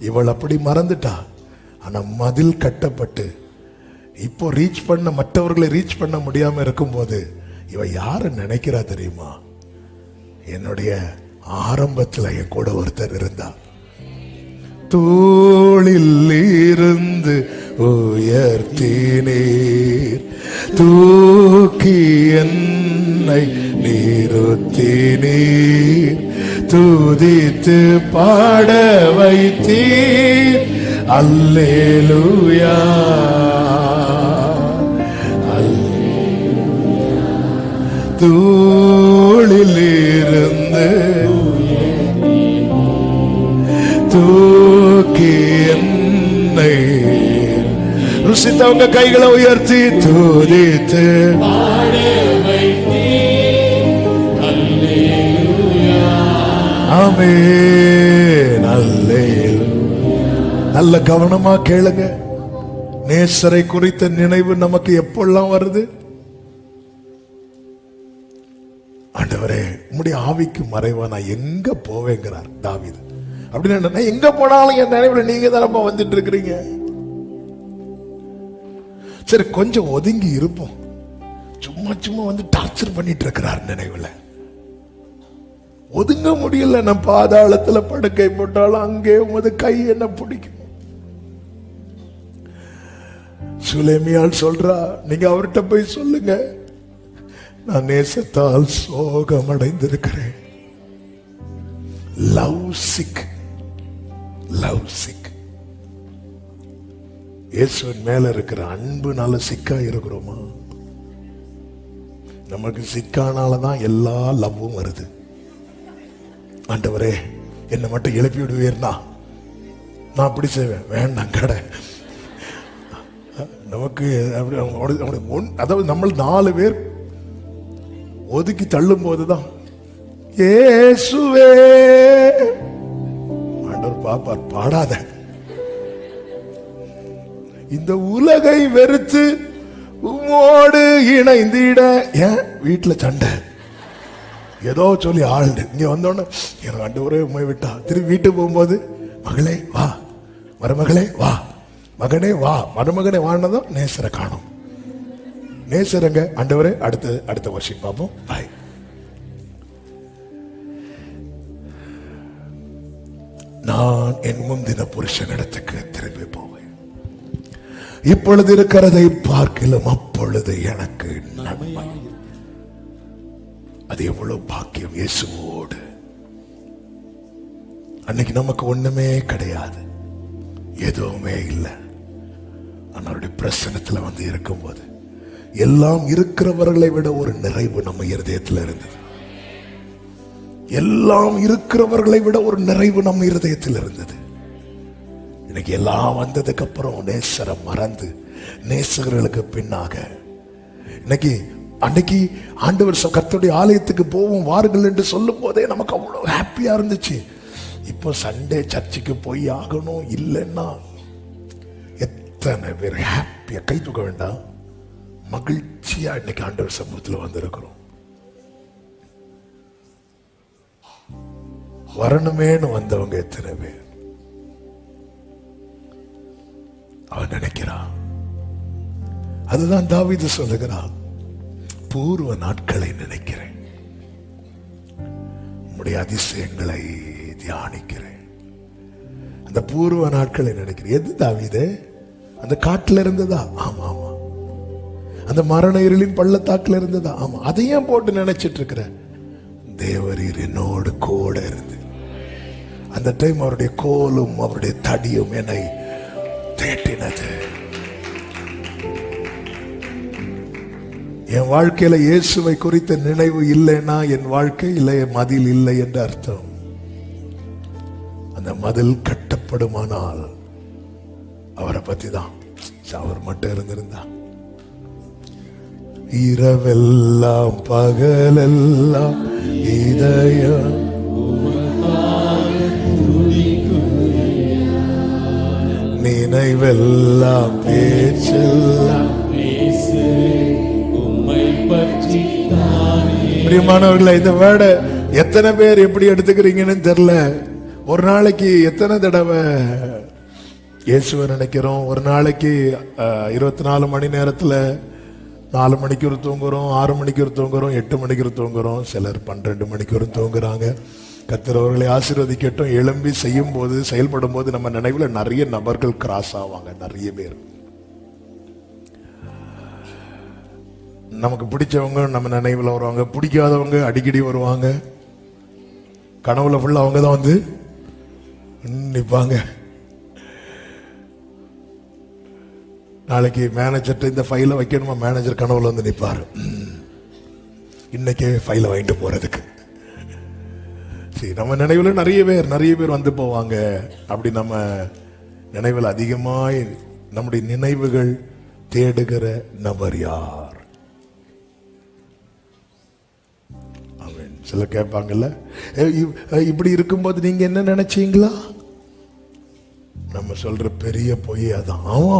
இவள் அப்படி மறந்துட்டா. ஆனா மதில் கட்டப்பட்டு இப்போ ரீச் பண்ண, மற்றவர்களை ரீச் பண்ண முடியாம இருக்கும்போது இவ யார நினைக்கிறா தெரியுமா? என்னுடைய ஆரம்பத்தில் என் கூட ஒருத்தர் இருந்தா, தோளில் இருந்து உயர்த்தினீர், தூக்கி என்னை நிறுத்தினீர், துதித்து பாட வைத்தீர். அல்லேலூயா தூளிலிருந்து தூக்கி என்னை ருசித்தவங்க கைகளை உயர்த்தி துதித்து ஆமென். அல்லேலூயா. நல்ல கவனமா கேளுங்க. நேசரை குறித்த நினைவு நமக்கு எப்பெல்லாம் வருது? ஆண்டவரே உம்முடைய ஆவிக்கு மறைவா நான் எங்க போவேங்கிறார் தாவீது. அப்படின்னு நான் எங்க போனாலும் என் நினைவுல நீங்க தானப்பா வந்துட்டு இருக்கிறீங்க. சரி கொஞ்சம் ஒதுங்கி இருப்போம். சும்மா சும்மா வந்து டார்ச்சர் பண்ணிட்டு இருக்கிறார் நினைவுல. ஒதுங்க முடியல. நான் பாதாளத்துல படுக்கை போட்டாலும் அங்கே உமது கை என்ன பிடிக்கும். சுலேமியால் சொல்றா, நீங்க அவர்கிட்ட போய் சொல்லுங்க, நான் நேசத்தால் சோகம் அடைந்திருக்கிறேன். Love sick, love sick. இயேசுவின் மேல இருக்கிற அன்புனால சிக்கா இருக்கிறோமா? நமக்கு சிக்கானாலதான் எல்லா லவ்வும் வருது. ஆண்டவரே என்னை மட்டும் எழுப்பி விடுவீர்னா நான் அப்படி செய்வேன். வேண்டாம் கடை நமக்கு அதாவது நம்ம 4 பேர் ஒதுக்கி தள்ளும் போதுதான் இயேசுவே ஆண்டவர் பாப்பார். பாடாத. இந்த உலகை வெறுத்து உம்மோடு இணைந்திட. ஏன் வீட்டுல சண்டை ஏதோ சொல்லி ஆள்டு இங்க வந்தோன்னு எனக்கு ஆண்டவரே உண்மை விட்டா. திரும்பி வீட்டுக்கு போகும்போது மகளே வா, மருமகளே வா, மகனே வா, மருமகனே வானதும் நேசரை காணும். நேசரங்க ஆண்டவரே அடுத்த வருஷம் பார்ப்போம். பாய். நான் என் முந்தின புருஷனிடத்துக்கு திரும்பி போவேன். இப்பொழுது இருக்கிறதை பார்க்கிலும் அப்பொழுது எனக்கு நன்மை. அது எவ்வளவு பாக்கியம் இயேசுவோடு. அன்னைக்கு நமக்கு ஒண்ணுமே கிடையாது, எதுவுமே இல்லை. அவருடைய பிரசன்னத்துல வந்து இருக்கும்போது எல்லாம் இருக்கிறவர்களை விட ஒரு நிறைவு நம்ம இருதயத்தில் இருந்தது. எல்லாம் இருக்கிறவர்களை விட ஒரு நிறைவு நம்ம இருதயத்தில் இருந்தது. இன்னைக்கு எல்லாம் வந்ததுக்கு அப்புறம் நேசரை மறந்து நேசர்களுக்கு பின்னாக இன்னைக்கு அன்னைக்கு ஆண்டவர் கர்த்தருடைய ஆலயத்துக்கு போவோம் வாருங்கள் என்று சொல்லும் போதே நமக்கு அவ்வளவு ஹாப்பியா இருந்துச்சு. இப்போ சண்டே சர்ச்சுக்கு போய் ஆகணும் இல்லைன்னா எத்தனை பேர் ஹாப்பியா கை தூக்க வேண்டாம், மகிழ்ச்சியா இன்னைக்கு ஆண்டவர் சமூகத்தில் வந்திருக்கிறோம். வரணுமேனு வந்தவங்க எத்தனை பேர் அவன் நினைக்கிறான். அதுதான் தாவீது சொல்லுகிறான், பூர்வ நாட்களை நினைக்கிறேன், உம்முடைய அதிசயங்களை தியானிக்கிறேன். அந்த பூர்வ நாட்களை நினைக்கிறேன். எது தாவீது? அந்த காட்டுல இருந்ததா? ஆமா ஆமா. அந்த மரண இருளின் பள்ளத்தாக்குல இருந்ததா? ஆமா. அதையும் போட்டு நினைச்சிட்டு இருக்கிற தேவரீர் என்னோடு கூட இருந்து அந்த டைம் அவருடைய கோலும் அவருடைய தடியும் என்னை தேட்டினது. என் வாழ்க்கையில இயேசுவை குறித்த நினைவு இல்லைன்னா என் வாழ்க்கையில மதில் இல்லை என்று அர்த்தம். அந்த மதில் கட்டப்படுமானால் அவரை பத்தி தான். அவர் மட்டும் இருந்திருந்தா இரவெல்லாம் பகலெல்லாம் இதயம் நினைவெல்லாம் பேச்செல்லாம். பிரியமானவர்களே, இந்த வேர்ட எத்தனை பேர் எப்படி எடுத்துக்கிறீங்கன்னு தெரியல. ஒரு நாளைக்கு எத்தனை தடவை இயேசுவை நினைக்கிறோம்? ஒரு நாளைக்கு 24 மணி நேரத்துல 4 மணிக்கு ஒரு தூங்குறோம், 6 மணிக்கு ஒரு தூங்குறோம், 8 மணிக்கு ஒரு தூங்குறோம், சிலர் 12 மணிக்கு ஒரு தூங்குறாங்க. கர்த்தர் அவர்களை ஆசீர்வதிக்கட்டும். எழும்பி செய்யும் போது செயல்படும் போது நம்ம நினைவுல நிறைய நபர்கள் கிராஸ் ஆவாங்க. நிறைய பேர் நமக்கு பிடிச்சவங்க நம்ம நினைவுல வருவாங்க, பிடிக்காதவங்க அடிக்கடி வருவாங்க. கனவுல ஃபுல்லா அவங்க தான் வந்து நிப்பாங்க. நாளைக்கு மேனேஜர்கிட்ட இந்த ஃபைலை வைக்கணுமா, மேனேஜர் கனவுல வந்து நிற்பாரு, இன்னைக்கே ஃபைலை வாங்கிட்டு போறதுக்கு. சரி, நம்ம நினைவில் நிறைய பேர் வந்து போவாங்க. அப்படி நம்ம நினைவில் அதிகமாய் நம்முடைய நினைவுகள் தேடுகிற நபர் யார்? ஆமென். சில கேட்பாங்கல்ல, இப்படி இருக்கும்போது நீங்க என்ன நினைச்சீங்களா? நம்ம சொல்ற பெரிய பொய் அதான். ஆமா,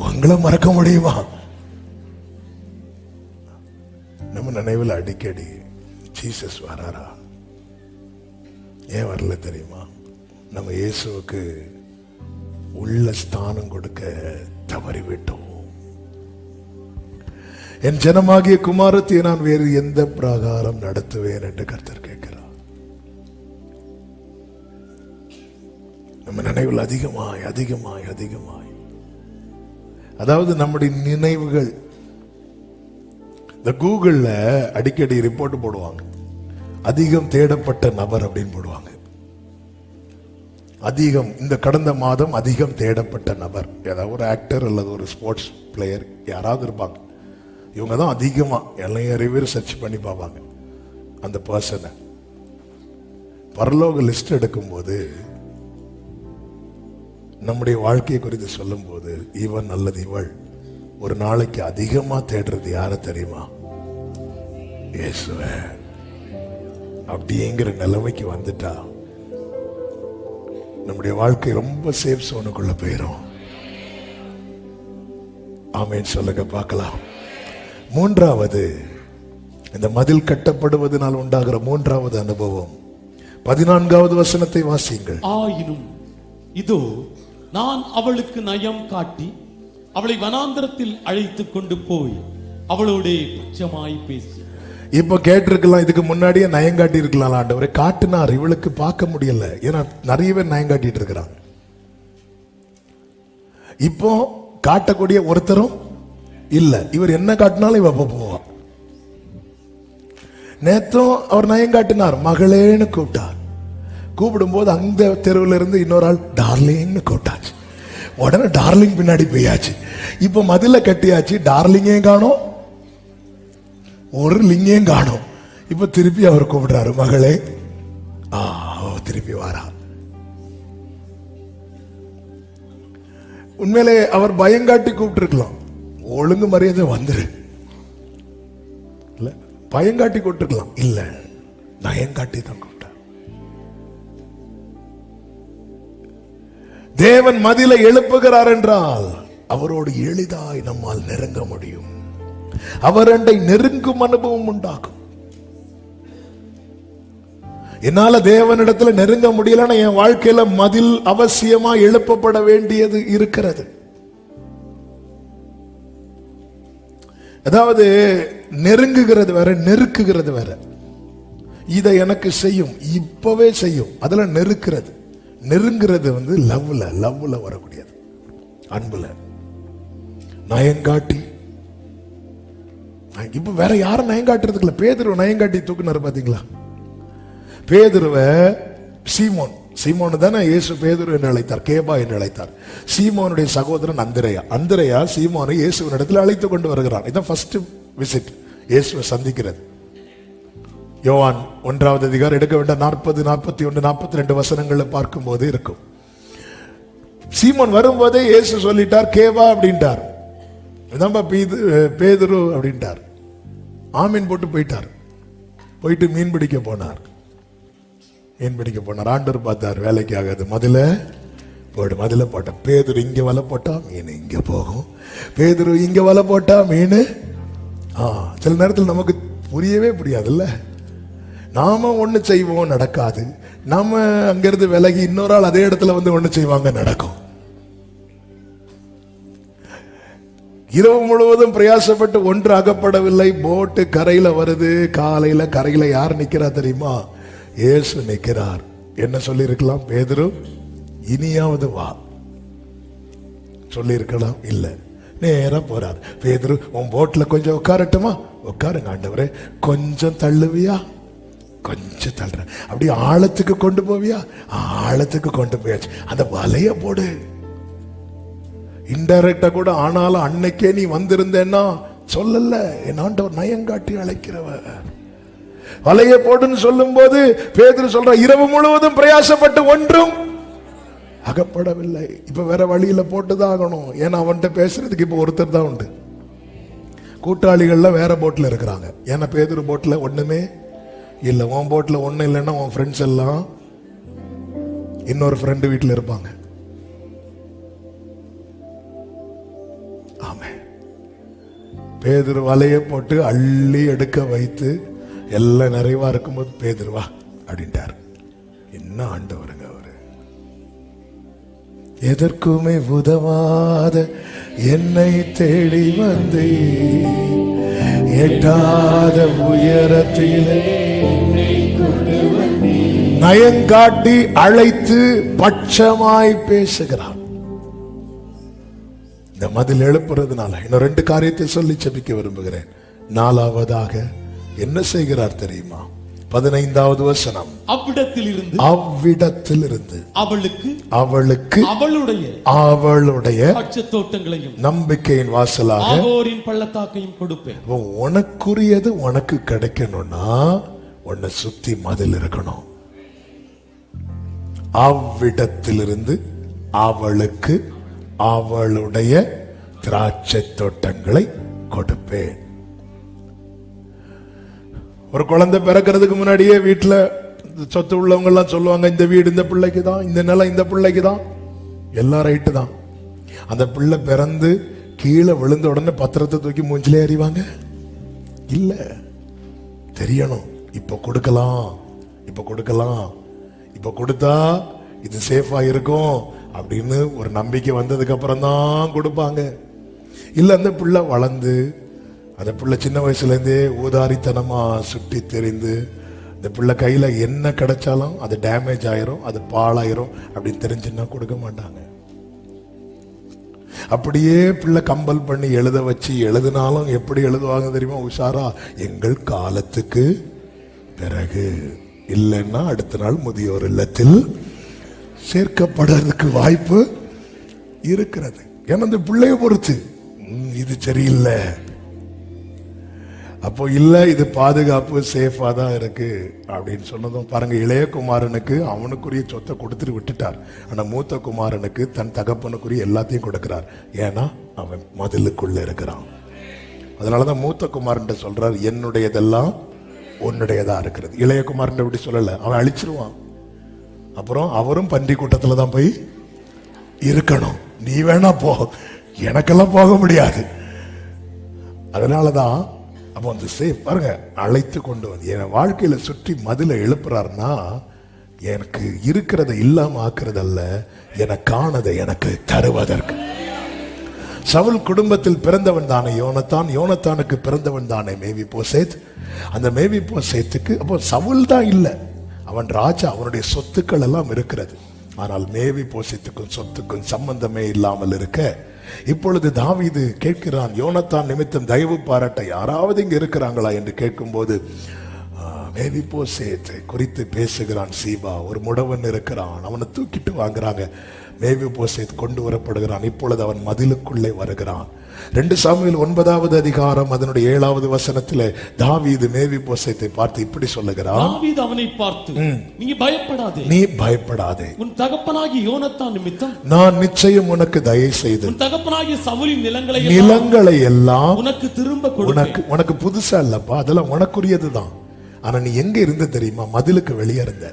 உங்களை மறக்க முடியுமா? நம்ம நினைவில் அடிக்கடி ஜீசஸ் வராரா? ஏன் வரல தெரியுமா? நம்ம இயேசுவுக்கு உள்ள ஸ்தானம் கொடுக்க தவறிவிட்டோம். என் ஜனமாகிய குமாரத்தை நான் வேறு எந்த பிரகாரம் நடத்துவேன் என்று கர்த்தர் கேட்கிறார். நம்ம நினைவில் அதிகமாய் அதாவது நம்முடைய நினைவுகள். இந்த கூகுள்ல அடிக்கடி ரிப்போர்ட் போடுவாங்க, அதிகம் தேடப்பட்ட நபர் அப்படின்னு போடுவாங்க. அதிகம், இந்த கடந்த மாதம் அதிகம் தேடப்பட்ட நபர், ஏதாவது ஒரு ஆக்டர் அல்லது ஒரு ஸ்போர்ட்ஸ் பிளேயர் யாராவது இருப்பாங்க. இவங்க தான் அதிகமா நிறைய பேர் சர்ச் பண்ணி பார்ப்பாங்க அந்த பர்சனை. பரலோக லிஸ்ட் எடுக்கும்போது நம்முடைய வாழ்க்கையை குறித்து சொல்லும் போது, இவன் அல்லது இவள் ஒரு நாளைக்கு அதிகமா தேடுறது யார தெரியுமா? இயேசுவே. அப்படிங்கிற நிலைமைக்கு வந்துட்டா நம்முடைய வாழ்க்கை ரொம்ப சேஃப் சோனுக்குள்ள போயிரும். ஆமென் சொல்லுங்க பார்க்கலாம். மூன்றாவது, இந்த மதில் கட்டப்படுவதனால் உண்டாகிற மூன்றாவது அனுபவம் 14வது வசனத்தை வாசியுங்கள். ஆயினும் இதோ நான் அவளுக்கு நயம் காட்டி அவளை வனாந்தரத்தில் அழைத்து கொண்டு போய் அவளோட பட்சமாய் பேசி. இப்ப கேட்டிருக்கலாம், இதுக்கு முன்னாடியே நயங்காட்டி இருக்கலாம் ஆண்டவரே. காட்டினார், இவளுக்கு பார்க்க முடியல, ஏன்னா நிறைய பேர் நயங்காட்டிட்டு இருக்கிறாங்க. இப்போ காட்டக்கூடிய ஒருத்தரும் இல்ல. இவர் என்ன காட்டினாலும் இவ போவா. நேத்தும் அவர் நயங்காட்டினார், மகளேன்னு கூப்பிட்டார். கூப்பிடும் போது அந்த தெருவில் இருந்து இன்னொரு ஆள் டார்லிங்னு கூப்பிட்டாச்சு. உடனே டார்லிங் பின்னாடி போயாச்சு. இப்ப மதில கட்டியாச்சு, டார்லிங்கே காணோம், ஒரு லிங்கையும் காணோம். இப்ப திருப்பி அவர் கூப்பிடுறாரு, மகளே. திருப்பி வாரா. உண்மையிலே அவர் பயங்காட்டி கூப்பிட்டு இருக்கலாம், ஒழுங்கு மரியாதை வந்துரு, இல்ல பயங்காட்டி கூப்பிட்டுருக்கலாம். இல்ல, நயங்காட்டி தான் கூப்பிட்டார். தேவன் மதிலை எழுப்புகிறார் என்றால் அவரோடு எளிதாய் நம்மால் நெருங்க முடியும். அவர் அண்டை நெருங்கும் அனுபவம் உண்டாகும். என்னால தேவனிடத்துல நெருங்க முடியலன்னா என் வாழ்க்கையில மதில் அவசியமா எழுப்பப்பட வேண்டியது இருக்கிறது. அதாவது நெருங்குகிறது வேற, நெருக்குகிறது வேற. இதை எனக்கு செய்யும், இப்பவே செய்யும். அதுல நெருக்கிறது, நெருங்கிறது வந்து லவ்ல வரக்கூடியது, அன்புல. நயங்காட்டி, இப்ப வேற யாரும் நயங்காட்டுறதுக்கு இல்ல. பேதுருவ நயங்காட்டி தூக்குனாரு பாத்தீங்களா? பேதுருவ சீமோன் தானே இயேசு பேதுரு என்று அழைத்தார், கேபா என்று அழைத்தார். சீமோனுடைய சகோதரன் அந்திரையா சீமோனை இயேசுவின் இடத்துல அழைத்து கொண்டு வருகிறான். இதான் ஃபர்ஸ்ட் விசிட், இயேசுவை சந்திக்கிறது. யோவான் 1வது அதிகாரம் எடுக்க வேண்டாம், 40, 41, 42 வசனங்களை பார்க்கும் போது இருக்கும். சீமோன் வரும்போதே இயேசு சொல்லிட்டார், கேபா அப்படின்ட்டார், பேதுரு அப்படின்ட்டார். ஆமீன் போட்டு போயிட்டார். போயிட்டு மீன் பிடிக்க போனார். ஆண்டவர் பார்த்தார், வேலைக்கு ஆகாது, மதில போட்ட. பேதுரு இங்க வலை போட்டா மீன் இங்க போகும், பேதுரு இங்க வலை போட்டா மீன். சில நேரத்தில் நமக்கு புரியவே புரியாதுல்ல. நாம ஒண்ணு செய்வோம், நடக்காது. நாம அங்கிருந்து விலகி இன்னொரு ஆள் அதே இடத்துல வந்து ஒண்ணு செய்வாங்க, நடக்கும். இரவு முழுவதும் பிரயாசப்பட்டு ஒன்று அகப்படவில்லை. போட்டு கரையில வருது. காலையில கரையில யார் நிக்கிறா தெரியுமா? இயேசு நிற்கிறார். என்ன சொல்லி இருக்கலாம்? பேதுரு இனியாவது வா சொல்லி இருக்கலாம். இல்ல, நேரா போறார். பேதுரு உன் போட்ல கொஞ்சம் உட்காரட்டுமா? உட்காருங்க ஆண்டவரே. கொஞ்சம் தள்ளுவியா? கொஞ்சம் தள்ளுற, அப்படி ஆழத்துக்கு கொண்டு போவியா, ஆழத்துக்கு கொண்டு போயாச்சு. அந்த வலைய போடு. இன்டைரக்டா கூட ஆனாலும் அன்னைக்கே நீ வந்திருந்தேன்னா சொல்லல, என் ஆண்டவர் நயங்காட்டி அழைக்கிறவர். வலைய போடுன்னு சொல்லும் போது பேதுரு சொல்ற, இரவு முழுவதும் பிரயாசப்பட்டு ஒன்றும் அகப்படவில்லை. இப்ப வேற வழியில போட்டுதான் ஆகணும். ஏன்னா அவன்கிட்ட பேசுறதுக்கு இப்ப ஒருத்தர் தான் உண்டு. கூட்டாளிகள்ல வேற போட்ல இருக்கிறாங்க. ஏன்னா பேதுரு போட்ல ஒண்ணுமே இல்ல. உன் போட்ல ஒண்ணு இல்லைன்னா உன் ஃப்ரெண்ட்ஸ் எல்லாம் இன்னொரு ஃப்ரெண்டு வீட்டுல இருப்பாங்க. ஆமே. பேதுரு வலைய போட்டு அள்ளி எடுக்க வைத்து எல்லாம் நிறைவா இருக்கும்போது பேதுரு வா அப்படின்ட்டார். என்ன ஆண்டவருங்க அவரு. எதற்குமே உதவாத என்னை தேடி வந்து எட்டாத உயரத்திலே நயங்காட்டி அழைத்து பட்சமாய் பேசுகிறான். இந்த மதில் எழுப்புறதுனால இன்னும் 2 காரியத்தை சொல்லி செபிக்க விரும்புகிறேன். 4வதாக என்ன செய்கிறார் தெரியுமா? 15வது வசனம். அவ்விடத்திலிருந்து அவளுக்கு அவளுடைய பட்சத்தோட்டங்களையும் நம்பிக்கையின் வாசலாக ஆகோரின் பள்ளத்தாக்கையும் கொடுப்பேன். உனக்குரியது உனக்கு கிடைக்கணும்னா உன்னை சுத்தி மதில் இருக்கணும். அவ்விடத்திலிருந்து அவளுக்கு அவளுடைய திராட்சை தோட்டங்களை கொடுப்பேன். ஒரு குழந்தை பிறக்கிறதுக்கு முன்னாடியே வீட்டுல சொத்து உள்ளவங்க எல்லாம் சொல்லுவாங்க, இந்த வீடு இந்த பிள்ளைக்கு தான், இந்த நிலம் இந்த பிள்ளைக்கு தான், எல்லாம் ரைட்டு தான். அந்த பிள்ளை பிறந்து கீழே விழுந்த உடனே பத்திரத்தை தூக்கி மூஞ்சிலே அறிவாங்க இல்ல. தெரியணும், இப்ப கொடுக்கலாம், இப்ப கொடுக்கலாம், இப்ப கொடுத்தா இது சேஃபா இருக்கும் அப்படின்னு ஒரு நம்பிக்கை வந்ததுக்கு அப்புறம் தான் கொடுப்பாங்க. இல்ல அந்த பிள்ளை வளர்ந்து, அந்த பிள்ளை சின்ன வயசுல இருந்தே ஊதாரித்தனமா சுட்டி தெரிந்து, இந்த பிள்ளை கையில என்ன கிடைச்சாலும் அது டேமேஜ் ஆயிரும், அது பாழாயிரும் அப்படின்னு தெரிஞ்சுன்னா கொடுக்க மாட்டாங்க. அப்படியே பிள்ளை கம்பல் பண்ணி எழுத வச்சு எழுதினாலும் எப்படி எழுதுவாங்க தெரியுமா? உஷாரா, எங்கள் காலத்துக்கு பிறகு, இல்லைன்னா அடுத்த நாள் முதியோர் இல்லத்தில் சேர்க்கப்படுறதுக்கு வாய்ப்பு இருக்கிறது. ஏன்னா அந்த பிள்ளைய பொறுத்து இது சரியில்லை, அப்போ இல்ல இது பாதுகாப்பு சேஃபா தான் இருக்கு அப்படின்னு சொன்னதும் பாருங்க. இளைய குமாரனுக்கு அவனுக்குரிய சொத்தை கொடுத்துட்டு விட்டுட்டார். ஆனா மூத்த குமாரனுக்கு தன் தகப்பனுக்குரிய எல்லாத்தையும் கொடுக்கிறார். ஏன்னா அவன் மதிலுக்குள்ள இருக்கிறான். அதனாலதான் மூத்த குமாரன் சொல்றார், என்னுடையதெல்லாம் உன்னுடையதா இருக்கிறது. இளைய குமாரன் எப்படி சொல்லல, அவன் அழிச்சிருவான். அப்புறம் அவரும் பன்றி கூட்டத்துல தான் போய் இருக்கணும். நீ வேணா போ, எனக்கெல்லாம் போக முடியாது. அதனாலதான் அப்போ அந்த சேஃப் பாருங்க, அழைத்து கொண்டு வந்து என் வாழ்க்கையில சுற்றி மதில எழுப்புறாருன்னா எனக்கு இருக்கிறத இல்லாம ஆக்குறதல்ல, எனக்கானதை எனக்கு தருவதற்கு. சவுல் குடும்பத்தில் பிறந்தவன் தானே யோனத்தான், யோனத்தானுக்கு பிறந்தவன் தானே மேவிபோசேத். அந்த மேவிபோசேத்துக்கு அப்போ சவுல் தான் இல்லை, அவன் ராஜா, அவனுடைய சொத்துக்கள் எல்லாம் இருக்கிறது. ஆனால் மேவிபோசேத்துக்கும் சொத்துக்கும் சம்பந்தமே இல்லாமல் இருக்க இப்பொழுது தாவீது கேட்கிறான், யோனத்தான் நிமித்தம் தயவு பாராட்ட யாராவது இங்க இருக்கிறாங்களா என்று கேட்கும்போது மேவிபோசேத்தை குறித்து பேசுகிறான். சீபா ஒரு முடவன் இருக்கிறான், அவனை தூக்கிட்டு வாங்குறாங்க. மேவிபோசேத் கொண்டு வரப்படுகிறான். இப்பொழுது அவன் மதிலுக்குள்ளே வருகிறான். 2 சாமுவேல் 9வது அதிகாரம் அதனுடைய 7வது வசனத்திலே தாவீது மேவிபோசேத்தை பார்த்து இப்படி சொல்லுகிறான். தாவீது அவனை பார்த்து, நீ பயப்படாதே, நீ பயப்படாதே, உன் தகப்பனாகிய யோனத்தான் நிமித்தம் நான் நிச்சயம் உனக்கு தயை செய்து உன் தகப்பனாகிய சவுலின் நிலங்களை எல்லாம் உனக்கு திரும்ப கொடுப்பேன். உனக்கு புதுசா இல்லப்பா, அதெல்லாம் உனக்குரியதுதான். ஆனா நீ எங்க இருந்த தெரியுமா? மதிலுக்கு வெளியே இருந்த.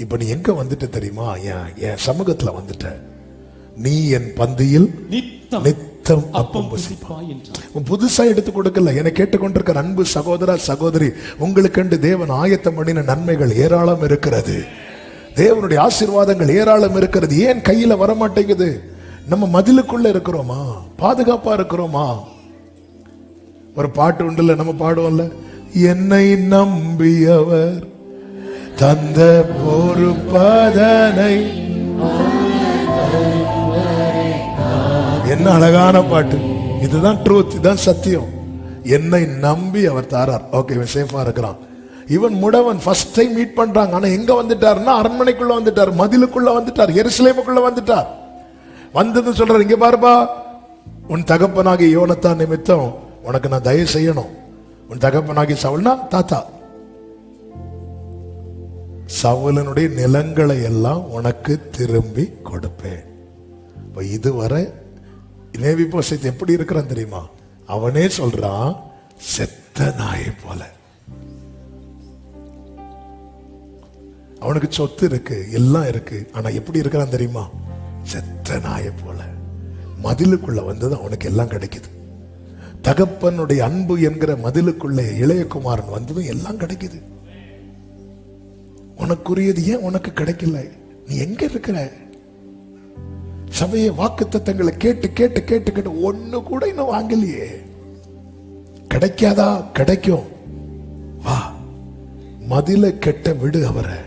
இப்ப நீ எங்க வந்துட்ட தெரியுமா? என் சமூகத்துல வந்துட்ட. நீ என் பந்தியில் நித்தம் அப்பம் புசிப்பாய் என்றார். புதுசா எடுத்து கொடுக்கல. என்னை கேட்டுக்கொண்டிருக்கிற அன்பு சகோதரா சகோதரி, உங்களுக்கு தேவன் ஆயத்தம் பண்ணின நன்மைகள் ஏராளம் இருக்கிறது. தேவனுடைய ஆசீர்வாதங்கள் ஏராளம் இருக்கிறது. ஏன் கையில வர மாட்டேங்குது? நம்ம மதிலுக்குள்ள இருக்கிறோமா? பாதுகாப்பா இருக்கிறோமா? ஒரு பாட்டு உண்டுல, நம்ம பாடுவோம்ல, என்னை நம்பியவர் தந்த பொறுப்பதனை. என்ன அழகான பாட்டு! இதுதான் ட்ரூத், இதுதான் சத்தியம். என்னை நம்பி அவர் தாரார். ஓகே, இவன் சேஃபா இருக்கிறான். இவன் முடவன் ஃபர்ஸ்ட் டைம் மீட் பண்றாங்க. ஆனா எங்க வந்துட்டாருன்னா அரண்மனைக்குள்ள வந்துட்டார், மதிலுக்குள்ள வந்துட்டார், எருசலேமுக்குள்ள வந்துட்டார். வந்தது சொல்றாரு, இங்க பாருப்பா, உன் தகப்பனாகிய யோனத்தான் நிமித்தம் உனக்கு நான் தயவு செய்யணும். உன் தகப்பனாகிய சவுல்னா தாத்தா, சவுலனுடைய நிலங்களை எல்லாம் உனக்கு திரும்பி கொடுப்பேன். இப்ப இதுவரை மேவிபோசேத் எப்படி இருக்கிறான் தெரியுமா? அவனே சொல்றான், செத்த நாயை போல. அவனுக்கு சொத்து இருக்கு, எல்லாம் இருக்கு, ஆனா எப்படி இருக்கிறான் தெரியுமா? செத்த நாயை போல. மதிலுக்குள்ள வந்தது அவனுக்கு எல்லாம் கிடைக்குது. தகப்பனுடைய அன்பு என்கிற மதிலுக்குள்ள இளையகுமாரன் வந்ததும் எல்லாம் கிடைக்குது. உனக்குரியது ஏன் உனக்கு கிடைக்கல? நீ எங்க இருக்கிற? சபையை வாக்குத்தத்தங்களை கேட்டு கேட்டு கேட்டு கேட்டு ஒண்ணு கூட இன்னும் வாங்கலையே. கிடைக்காதா? கிடைக்கும். வா, மதில கெட்ட விடு அவரை.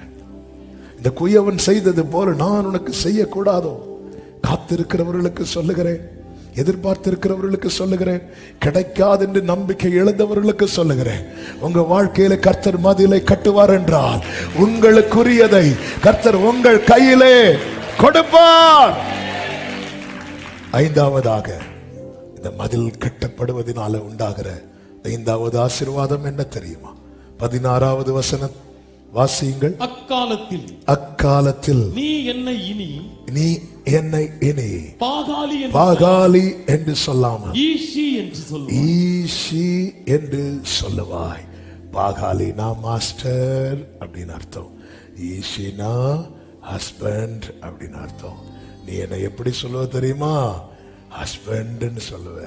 இந்த குயவன் செய்தது போல நான் உனக்கு செய்யக்கூடாதோ? காத்திருக்கிறவர்களுக்கு சொல்லுகிறேன், எதிர்பார்த்திருக்கிறவர்களுக்கு சொல்லுகிறேன், கிடைக்காது என்று நம்பிக்கை இழந்தவர்களுக்கு சொல்லுகிறேன், உங்க வாழ்க்கையில கர்த்தர் மதிலை கட்டுவார் என்றால் உங்களுக்குரியதை கர்த்தர் உங்கள் கையிலே கொடுப்பார். ஐந்தாவதாக, இந்த மதில் கட்டப்படுவதனால உண்டாகிற ஐந்தாவது ஆசீர்வாதம் என்ன தெரியுமா? 16வது வசனம் வாசியுங்கள். அக்காலத்தில் நீ என்னை இனி பாகாலி என்று சொல்லாமல் ஈஷி என்று சொல்லுவாய். பாகாலினா மாஸ்டர் அப்படின்னு அர்த்தம், ஈஷினா ஹஸ்பண்ட் அப்படின்னு அர்த்தம். நீ என்ன எப்படி சொல்லுவ தெரியுமா? ஹஸ்பண்ட்னு சொல்லுவ,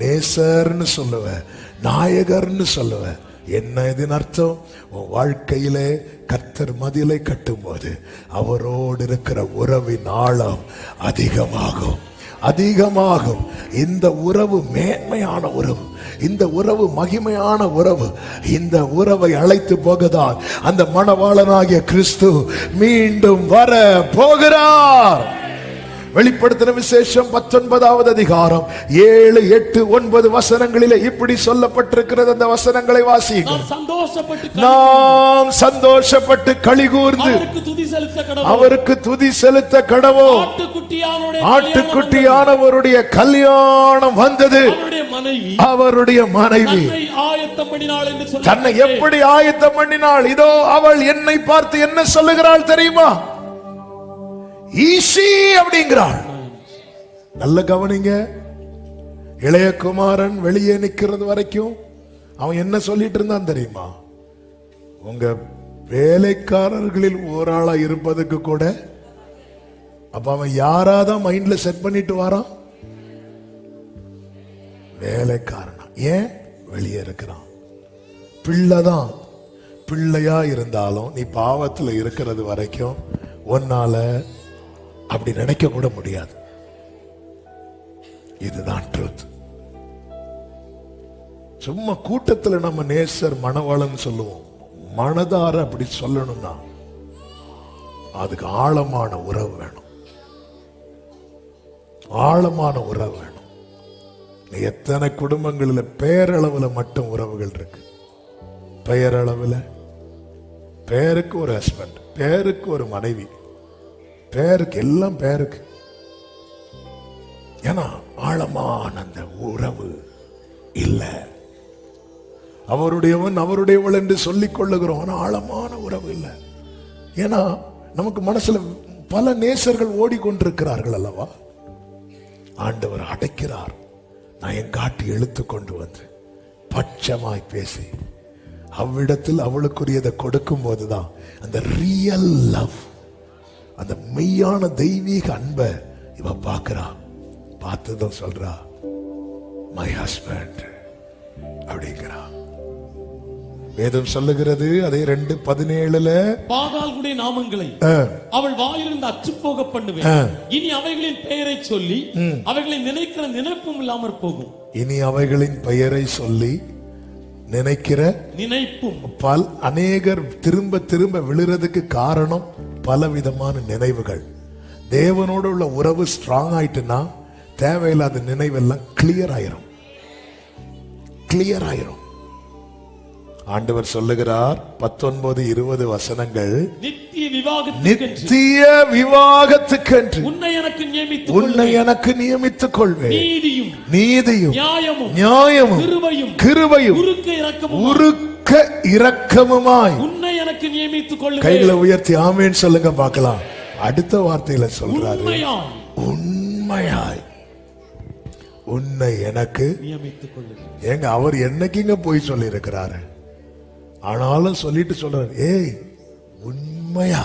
நேசர்னு சொல்லுவ, நாயகர்னு சொல்லுவ. என்ன இதன் அர்த்தம்? உன் வாழ்க்கையிலே கர்த்தர் மதிலை கட்டும் போது அவரோடு இருக்கிற உறவின் ஆழம் அதிகமாகும், அதிகமாகும். இந்த உறவு மேன்மையான உறவு, இந்த உறவு மகிமையான உறவு. இந்த உறவை அழைத்து போகதான் அந்த மணவாளனாகிய கிறிஸ்து மீண்டும் வர போகிறார். வெளிப்படுத்தின விசேஷம் 19வது அதிகாரம் 7, 8, 9 வசனங்களிலே இப்படி சொல்லப்பட்டிருக்கிறது. அந்த வசனங்களை வாசியுங்கள். நாம் சந்தோஷப்பட்டு களிகூர்ந்து அவருக்கு துதி செலுத்த கடவோம். ஆட்டுக்குட்டியானவருடைய கல்யாணம் வந்தது. அவருடைய மனைவி தன்னை எப்படி ஆயத்தம் பண்ணினாள்? இதோ அவள் என்னை பார்த்து என்ன சொல்லுகிறாள் தெரியுமா? ஈசி அப்படிங்கிறாள். நல்ல கவனிங்க. இளையகுமாரன் வெளியே நிக்கிறது வரைக்கும் அவன் என்ன சொல்லிட்டு இருந்தான் தெரியுமா? உங்க வேலைக்காரர்களில் ஒரு ஆளா இருப்பதுக்கு கூட. அப்ப அவன் யாராதான் மைண்ட்ல செட் பண்ணிட்டு வாரான்? வேலைக்காரனா. ஏன்? வெளியே இருக்கிறான். பிள்ளைதான். பிள்ளையா இருந்தாலும் நீ பாவத்துல இருக்கிறது வரைக்கும் ஒன்னால அப்படி நினைக்க கூட முடியாது. இதுதான் ட்ரூத். சும்மா கூட்டத்துல நம்ம நேசர் மணவாளன் சொல்லுவோம். மனதார அப்படி சொல்லணும்னா அதுக்கு ஆழமான உறவு வேணும், ஆழமான உறவு வேணும். எத்தனை குடும்பங்களில் பெயரளவுல மட்டும் உறவுகள் இருக்கு. பெயரளவுல பேருக்கு ஒரு ஹஸ்பண்ட், பேருக்கு ஒரு மனைவி, பேருக்கு எல்லாம் பேருக்கு. ஏன்னா ஆழமான அந்த உறவு இல்ல. அவருடையவன் அவருடையவள் என்று சொல்லிக் கொள்ளுகிறோம், ஆனா ஆழமான உறவு இல்லை. ஏன்னா நமக்கு மனசுல பல நேசர்கள் ஓடிக்கொண்டிருக்கிறார்கள் அல்லவா? ஆண்டவர் அடைக்கிறார். நான் காட்டி இழுத்து கொண்டு வந்து பட்சமாய் பேசி அவ்விடத்தில் அவளுக்குரியதை கொடுக்கும் போதுதான் அந்த ரியல் லவ், அந்த மெய்யான தெய்வீக அன்பை இவ பார்க்கிறா. பார்த்ததும் சொல்றா, மை ஹஸ்பண்ட் அப்படிங்கிறா. வேதம் சொல்லுகிறது அதே 2:17 பாகால்களுடைய நாமங்களை அவள் வாயிலிருந்து அற்றுப்போக பண்ணுவேன். இனி அவைகளின் பெயரை சொல்லி அவைகளை நினைக்கிற நினைப்பும் இல்லாமற் போகும். இனி அவைகளின் பெயரை சொல்லி நினைக்கிற நினைப்பும். அநேகர் திரும்ப திரும்ப விழுறதுக்கு காரணம் பலவிதமான நினைவுகள். தேவனோடு உள்ள உறவு ஸ்ட்ராங் ஆயிட்டுனா தேவையில்லாத நினைவெல்லாம் கிளியர் ஆயிரும், கிளியர் ஆயிரும். ஆண்டவர் சொல்லுகிறார் 19-20 வசனங்கள், நித்திய விவாகத்துக்கென்று நித்திய விவாகத்துக்கென்று உன்னை எனக்கு நியமித்துக் கொள்வேன். நீதியும் நீதியும் நியாயமும் கிருபையும் உருக்க இரக்கமுமாய் உன்னை எனக்கு நியமித்துக் கொள்வேன். கைகளை உயர்த்தி ஆமேன் சொல்லுங்க பார்க்கலாம். அடுத்த வார்த்தையில சொல்றாரு, உண்மையாய் உன்னை எனக்கு நியமித்துக் கொள்வேன். ஏங்க அவர் என்னைக்குங்க போய் சொல்லி இருக்கிறாரு, ஆனாலும் சொல்லிட்டு சொல்றாரு, ஏய் உண்மையா.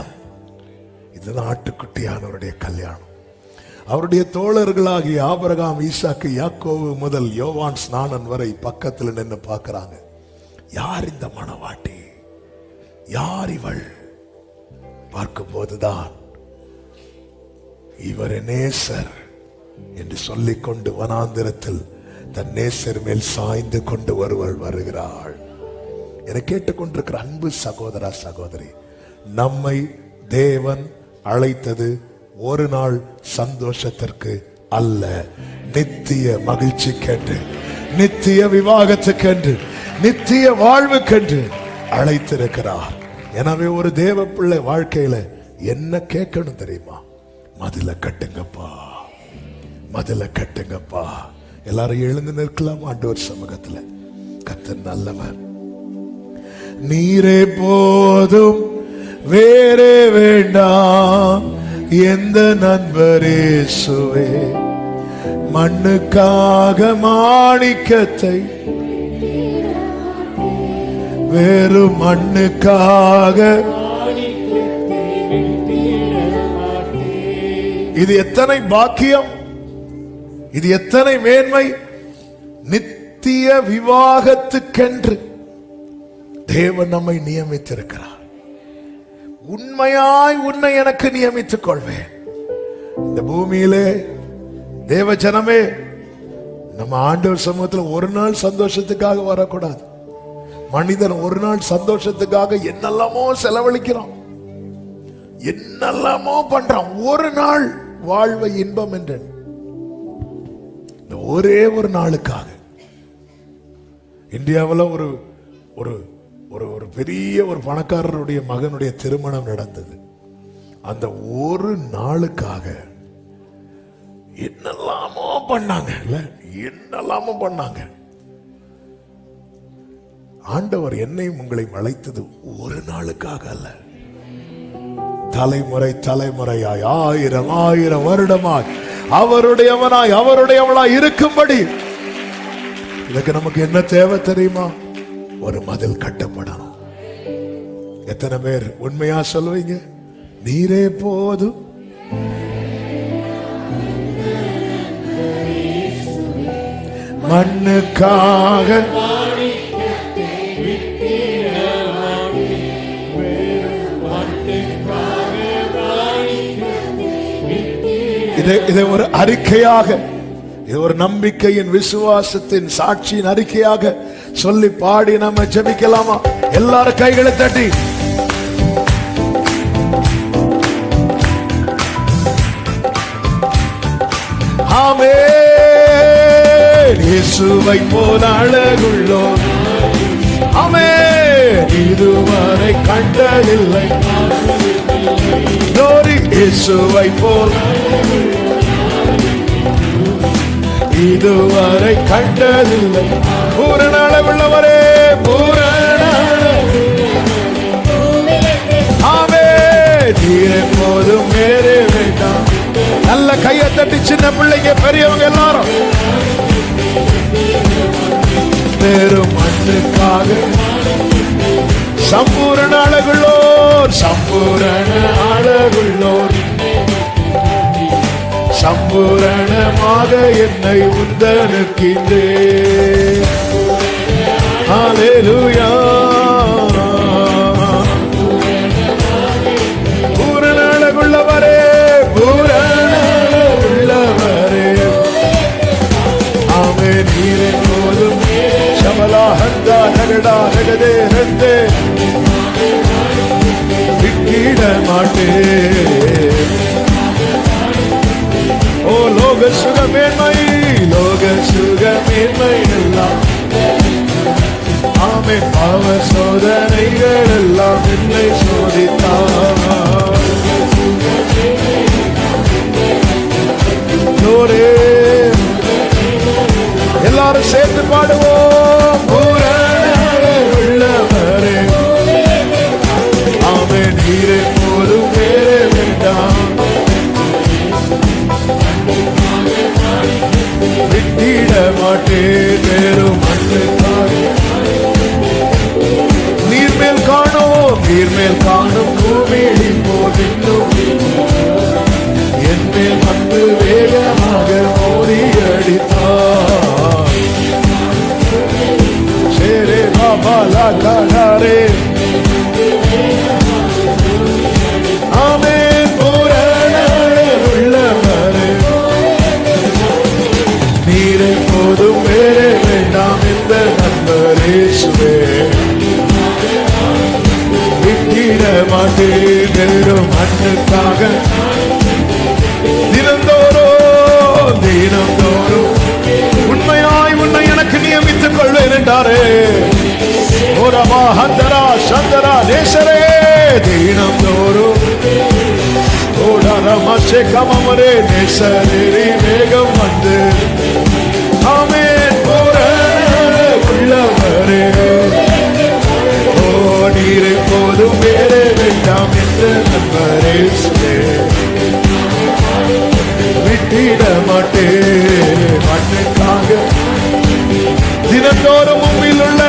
இதுதான் ஆட்டுக்குட்டியானவருடைய கல்யாணம். அவருடைய தோழர்களாகிய ஆபிரகாம், ஈசாக்கு, யாக்கோபு முதல் யோவான் ஸ்நானன் வரை பக்கத்தில் நின்று பார்க்கிறாங்க. யார் இந்த மணவாட்டி, யார் இவள்? பார்க்கும் போதுதான் இவர் நேசர் என்று சொல்லிக் கொண்டு வனாந்திரத்தில் தன் நேசர் மேல் சாய்ந்து கொண்டு ஒருவள் வருகிறாள். என கேட்டுக்கொண்டிருக்கிற அன்பு சகோதரா சகோதரி, நம்மை தேவன் அழைத்தது ஒரு நாள் சந்தோஷத்திற்கு அல்ல, நித்திய மகிழ்ச்சிக்கென்று, நித்திய விவாகத்துக்கென்று, நித்திய வாழ்வுக்கென்று அழைத்திருக்கிறார். எனவே ஒரு தேவ பிள்ளை வாழ்க்கையில என்ன கேட்கணும் தெரியுமா? மதில கட்டுங்கப்பா, மதில கட்டுங்கப்பா. எல்லாரும் எழுந்து நிற்கலாம் ஆண்டவர் சமூகத்துல. கர்த்தர் நல்லவர். நீரே போதும் வேறே வேண்டாம் எந்த நண்பரே சுவே, மண்ணுக்காக மாணிக்கத்தை வேறு மண்ணுக்காக. இது எத்தனை பாக்கியம், இது எத்தனை மேன்மை! நித்திய விவாகத்துக்கென்று தேவன் நம்மை நியமித்திருக்கிறார். உண்மையாய் உன்னை எனக்கு நியமித்துக் கொள்வேன். இந்த பூமியிலே தேவ ஜனமே, நம்ம ஆண்டவர் சமூகத்தில் ஒரு நாள் சந்தோஷத்துக்காக வரக்கூடாது. மனிதன் ஒரு நாள் சந்தோஷத்துக்காக என்னெல்லாமோ செலவழிக்கிறான், என்னெல்லாமோ பண்றான். ஒரு நாள் வாழ்வை இன்பம் என்று ஒரே ஒரு நாளுக்காக. இந்தியாவில் ஒரு ஒரு ஒரு பெரிய ஒரு பணக்காரருடைய மகனுடைய திருமணம் நடந்தது. அந்த ஒரு நாளுக்காக என்னெல்லாமோ பண்ணாங்க, என்னெல்லாமோ பண்ணாங்க. ஆண்டவர் என்னையும் உங்களையும் அழைத்தது ஒரு நாளுக்காக அல்ல, தலைமுறை தலைமுறையாய், 1000 வருடமாய் அவருடையவனாய் அவருடையவளாய் இருக்கும்படி. இதுக்கு நமக்கு என்ன தேவை தெரியுமா? ஒரு மதில் கட்டப்படணும். எத்தனை பேர் உண்மையா சொல்லுவீங்க? நீரே போதும், மண்ணுக்காக இதை ஒரு அறிக்கையாக, இது ஒரு நம்பிக்கையின் விசுவாசத்தின் சாட்சியின் அறிக்கையாக சொல்லி பாடி நம்ம ஜெபிக்கலாமா? எல்லாரும் கைகளை தட்டி ஆமென். இயேசுவை போல அழகுள்ளோர் ஆமென் இதுவரை கண்டதில்லை. இயேசுவை போல் இதுவரை கண்டதில்லை. பூரண அளவுள்ளவரே, பூரண ஆமென். நீரே போதும் வேறே வேண்டாம். நல்ல கையை தட்டி சின்ன பிள்ளைங்க பெரியவங்க எல்லாரும் வெறும் மண்ணுக்காக சம்பூரண அழகுள்ளோர், சம்பூரண அழகுள்ளோர், சம்பூரணமாக என்னை உந்தனுக்கின்றேன். ஹல்லேலூயா. பூரண அழகுள்ளவரே, பூரண அழகுள்ளவரே ஆமென். நீரே போதும் சபலா ஹந்தா நகடா நகதே ரந்தே விக்கிட மாட்டேன். ஓ லோக சுகமேன்மை, லோக சுகமேன்மை எல்லாம் ஆமென். ஆமென். பாவ சோதனைகள் எல்லாம் என்னை சோதித்தார். எல்லாரும் சேர்த்து பாடுவோம். பூரண உள்ளவரே ஆமென். நீரே போதும் வேறே வேண்டாம். விட்டிட மாட்டேன் வேறும் நீர்மேல் காணும், நீர்மேல் காணும் பூமியில் போதின்னும் என் மேல் வந்து வேகமாக மோதி அடித்தார். சேரே பாபா லாக்காரே ஆமென். பூரண உள்ளவரே நீரை போதும் வேறே வேண்டாம் இந்த நண்பரேசுவே. விட்டிட மாட்டேன் வெறும் மண்ணுக்காக தினந்தோறும் தினந்தோறும் உண்மையாய் உன்னை எனக்கு நியமித்துக் கொள்வேன் என்றாரே. ஓரமா ஹந்தரா சந்தரா நேசரே தினந்தோறும் ஓடரமாசே கமமரே நேசரே வேகம் வந்து ஆமென். பூரண உள்ளவரே ஓ நீரை போதும் வேறே வேண்டாம் என்று நண்பரே விட்டிட மாட்டேன் மண்ணுக்காக தினந்தோறும் உம்மில் உள்ள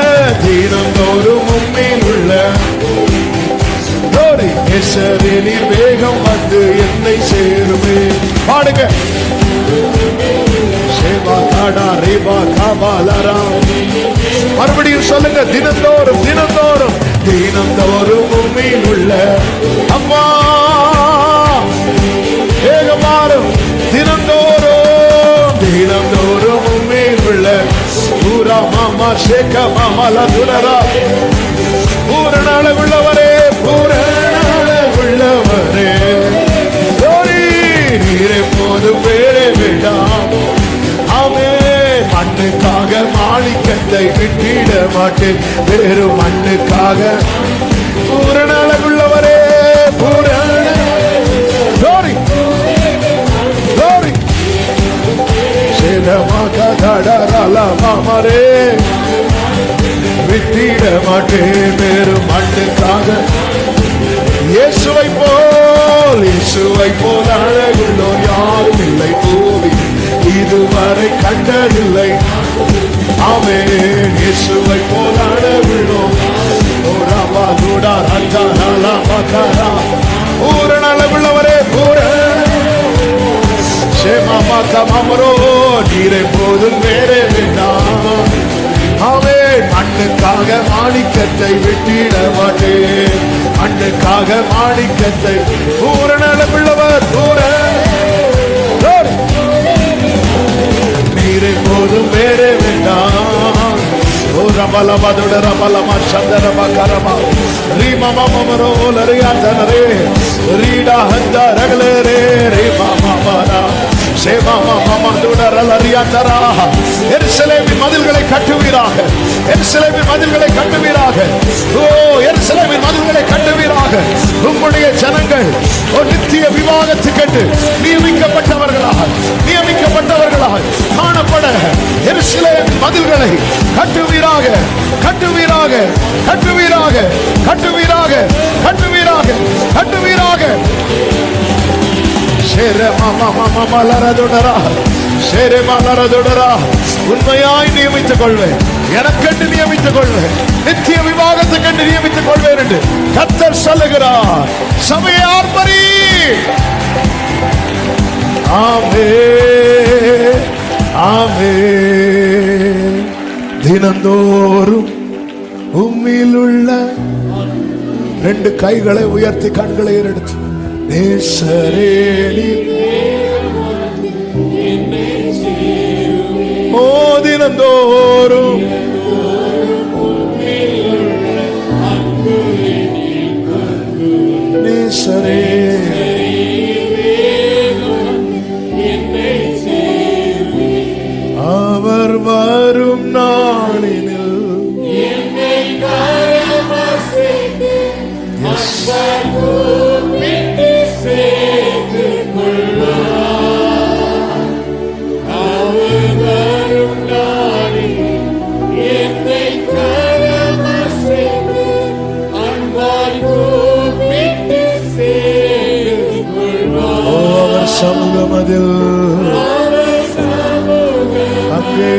தினந்தோறும் உம்மில் உள்ள நீர் வேகம் வந்து என்னை சேருமே. பாடுங்க. மறுபடியும் சொல்லுங்க. தினந்தோறும் தினந்தோறும் தினந்தோறும் உம்மில் உள்ள அம்மா வேகமாறும் தினந்தோறும் தினந்தோறும் உம்மில் உள்ள பூரா மாமா சேக்க மாமலா துரரா பூரண உள்ளவரே பூரண உள்ளவரே நீரை போதும் வேறே வேண்டாம். ஆமென். மண்ணுக்காக மாணிக்கத்தை விட்டிட மாட்டேன் வேறு மண்ணுக்காக பூரண உள்ளவரே பூரண glory glory சேதமாக தடரல மாமரே விட்டிட மாட்டேன் வேறு மண்ணுக்காக. இயேசுவை போல் அழகுள்ளோர் யாரும் இல்லை பூமி இதுவரை கண்டதில்லை. ஆமென். இயேசுவை போல் அழகுள்ளோர் பூரண அழகுள்ளவரே பூரணோ நீரை போதும் வேறே வேண்டாம். ஆமென். மண்ணுக்காக மாணிக்கத்தை விட்டிட மாட்டேன் மண்ணுக்காக மாணிக்கத்தை பூரண உள்ளவர் நீரை போதும் வேறே வேண்டாம். ஓ ரபல மதுட ரபலம சந்தரம கரமா ரீமமமரோ லரியாதனரே ரீடா ஹந்த ரகலரே ரீமமமரா எருசலேமின் மதில்களை கட்டுவீராக. எருசலேமின் மதில்களை கட்டுவீராக. ஓ எருசலேமின் மதில்களை கட்டுவீராக. உங்களுடைய ஜனங்கள் நித்திய விவாகத்துக்கு நியமிக்கப்பட்டவர்களாக காணப்பட எருசலேமின் மதில்களை கட்டுவீராக கட்டுவீராக கட்டுவீராக கட்டுவீராக கட்டுவீராக கட்டுவீராக. உண்மையாய் நியமித்துக் கொள்வேன். எனக்கென்று நியமித்துக் கொள்வேன். நித்திய விவாகத்துக்கென்று நியமித்துக் கொள்வேன் என்று கர்த்தர் சொல்லுகிறார். சபையை ஆர்ப்பரி. ஆமென் ஆமென். தினந்தோறும் உம்மில் உள்ள ரெண்டு கைகளை உயர்த்தி கண்களை எடுத்து நேசரேனி ஓ தினந்தோறும் நேசரே அவர் வரும் நாளினில் மதில் அங்கே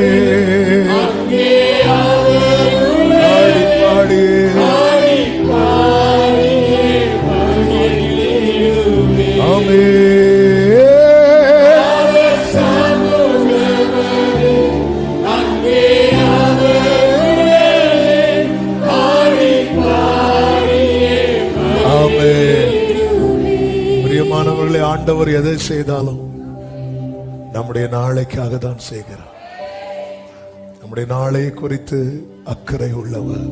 பாடி ஆமே பிரியமானவர்களே, ஆண்டவர் எதை செய்தாலும் நம்முடைய நாளைக்காக தான் செய்கிறார். நம்முடைய நாளை குறித்து அக்கறை உள்ளவர்.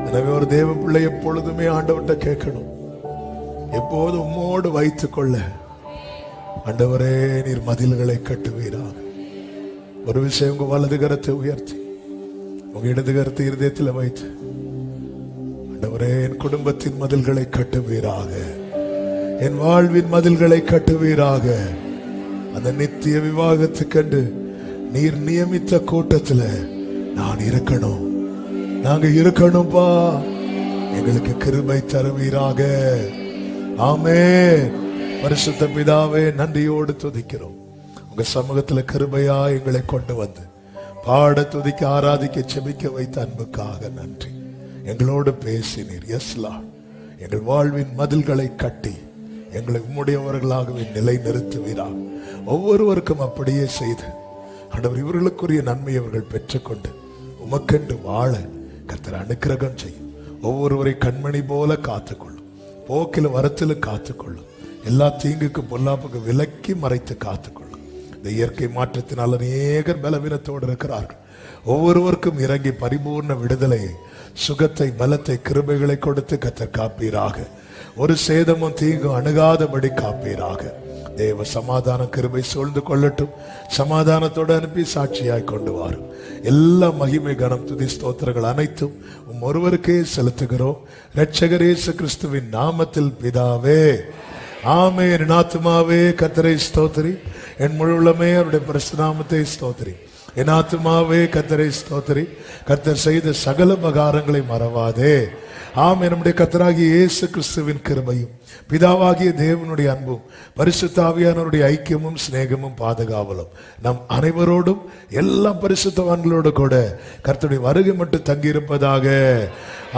எனவே ஒரு தேவ பிள்ளை எப்பொழுதுமே ஆண்டவர்கிட்ட கேட்கணும், எப்போது உம்மோடு வைத்துக் கொள்ள ஆண்டவரே நீர் மதில்களை கட்டுவீராக. ஒரு விஷயம், உங்க வலது கரத்தை உயர்த்தி உங்க இடது கரத்தை இருதயத்தில் வைத்து ஆண்டவரே என் குடும்பத்தின் மதில்களை கட்டுவீராக, என் வாழ்வின் மதில்களை கட்டுவீராக. அந்த நித்திய விவாகத்துக்கண்டு நீர் நியமித்த கூட்டத்தில் நான் இருக்கணும், நாங்க இருக்கணும்பா, எங்களுக்கு கிருபை தருவீராக. ஆமென். பரிசுத்த பிதாவே, நன்றியோடு துதிக்கிறோம். உங்க சமூகத்துல கிருபையா எங்களை கொண்டு வந்து பாட, துதிக்க, ஆராதிக்க, செபிக்க வைத்த அன்புக்காக நன்றி. எங்களோடு பேசினீர். S Lord. எங்கள் வாழ்வின் மதில்களை கட்டி எங்களை உம்முடையவர்களாகவே நிலை நிறுத்துவீராக. ஒவ்வொருவருக்கும் அப்படியே செய்து ஆண்டவர் இவர்களுக்குரிய நன்மை அவர்கள் பெற்றுக்கொண்டு உமக்கென்று வாழ கர்த்தர் அனுக்கிரகம் செய்யும். ஒவ்வொருவரை கண்மணி போல காத்துக்கொள்ளும், போக்கில் வரத்தில் காத்துக்கொள்ளும், எல்லா தீங்குக்கு பொல்லாப்புக்கு விலக்கி மறைத்து காத்துக்கொள்ளும். இந்த இயற்கை மாற்றத்தினால் அநேகர் பலவீனத்தோடு இருக்கிறார்கள். ஒவ்வொருவருக்கும் இறங்கி பரிபூர்ண விடுதலையை, சுகத்தை, பலத்தை, கிருபைகளை கொடுத்து கர்த்தர் காப்பீராக. ஒரு சேதமும் தீங்கும் அணுகாதபடி காப்பீராக. தேவ சமாதான கிருபை சூழ்ந்து கொள்ளட்டும். சமாதானத்தோடு அனுப்பி சாட்சியாய் கொண்டு வாரும். எல்லா மகிமை, கனம், துதி, ஸ்தோத்திரங்கள் அனைத்தும் ஒருவருக்கே செலுத்துகிறோம். இரட்சகர் இயேசு கிறிஸ்துவின் நாமத்தில் பிதாவே, ஆமென். என் ஆத்துமாவே கர்த்தரை ஸ்தோத்திரி, என் முழு உள்ளமே அவருடைய பரிசுத்த நாமத்தை ஸ்தோத்திரி. என் ஆத்துமாவே கர்த்தரை ஸ்தோத்திரி, கர்த்தர் செய்த சகல உபகாரங்களை மறவாதே. ஆம். நம்முடைய கர்த்தராகிய இயேசு கிறிஸ்துவின் கிருபையும், பிதாவாகிய தேவனுடைய அன்பும், பரிசுத்த ஆவியானவருடைய ஐக்கியமும் சிநேகமும் பாதுகாவலும் நம் அனைவரோடும் எல்லா பரிசுத்தவான்களோடு கூட கர்த்தருடைய வருகை மட்டும் தங்கியிருப்பதாக.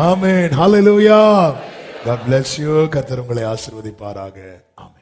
ஆமென். ஹல்லேலூயா. God bless you. கர்த்தர் உங்களை ஆசீர்வதிப்பாராக. ஆமென்.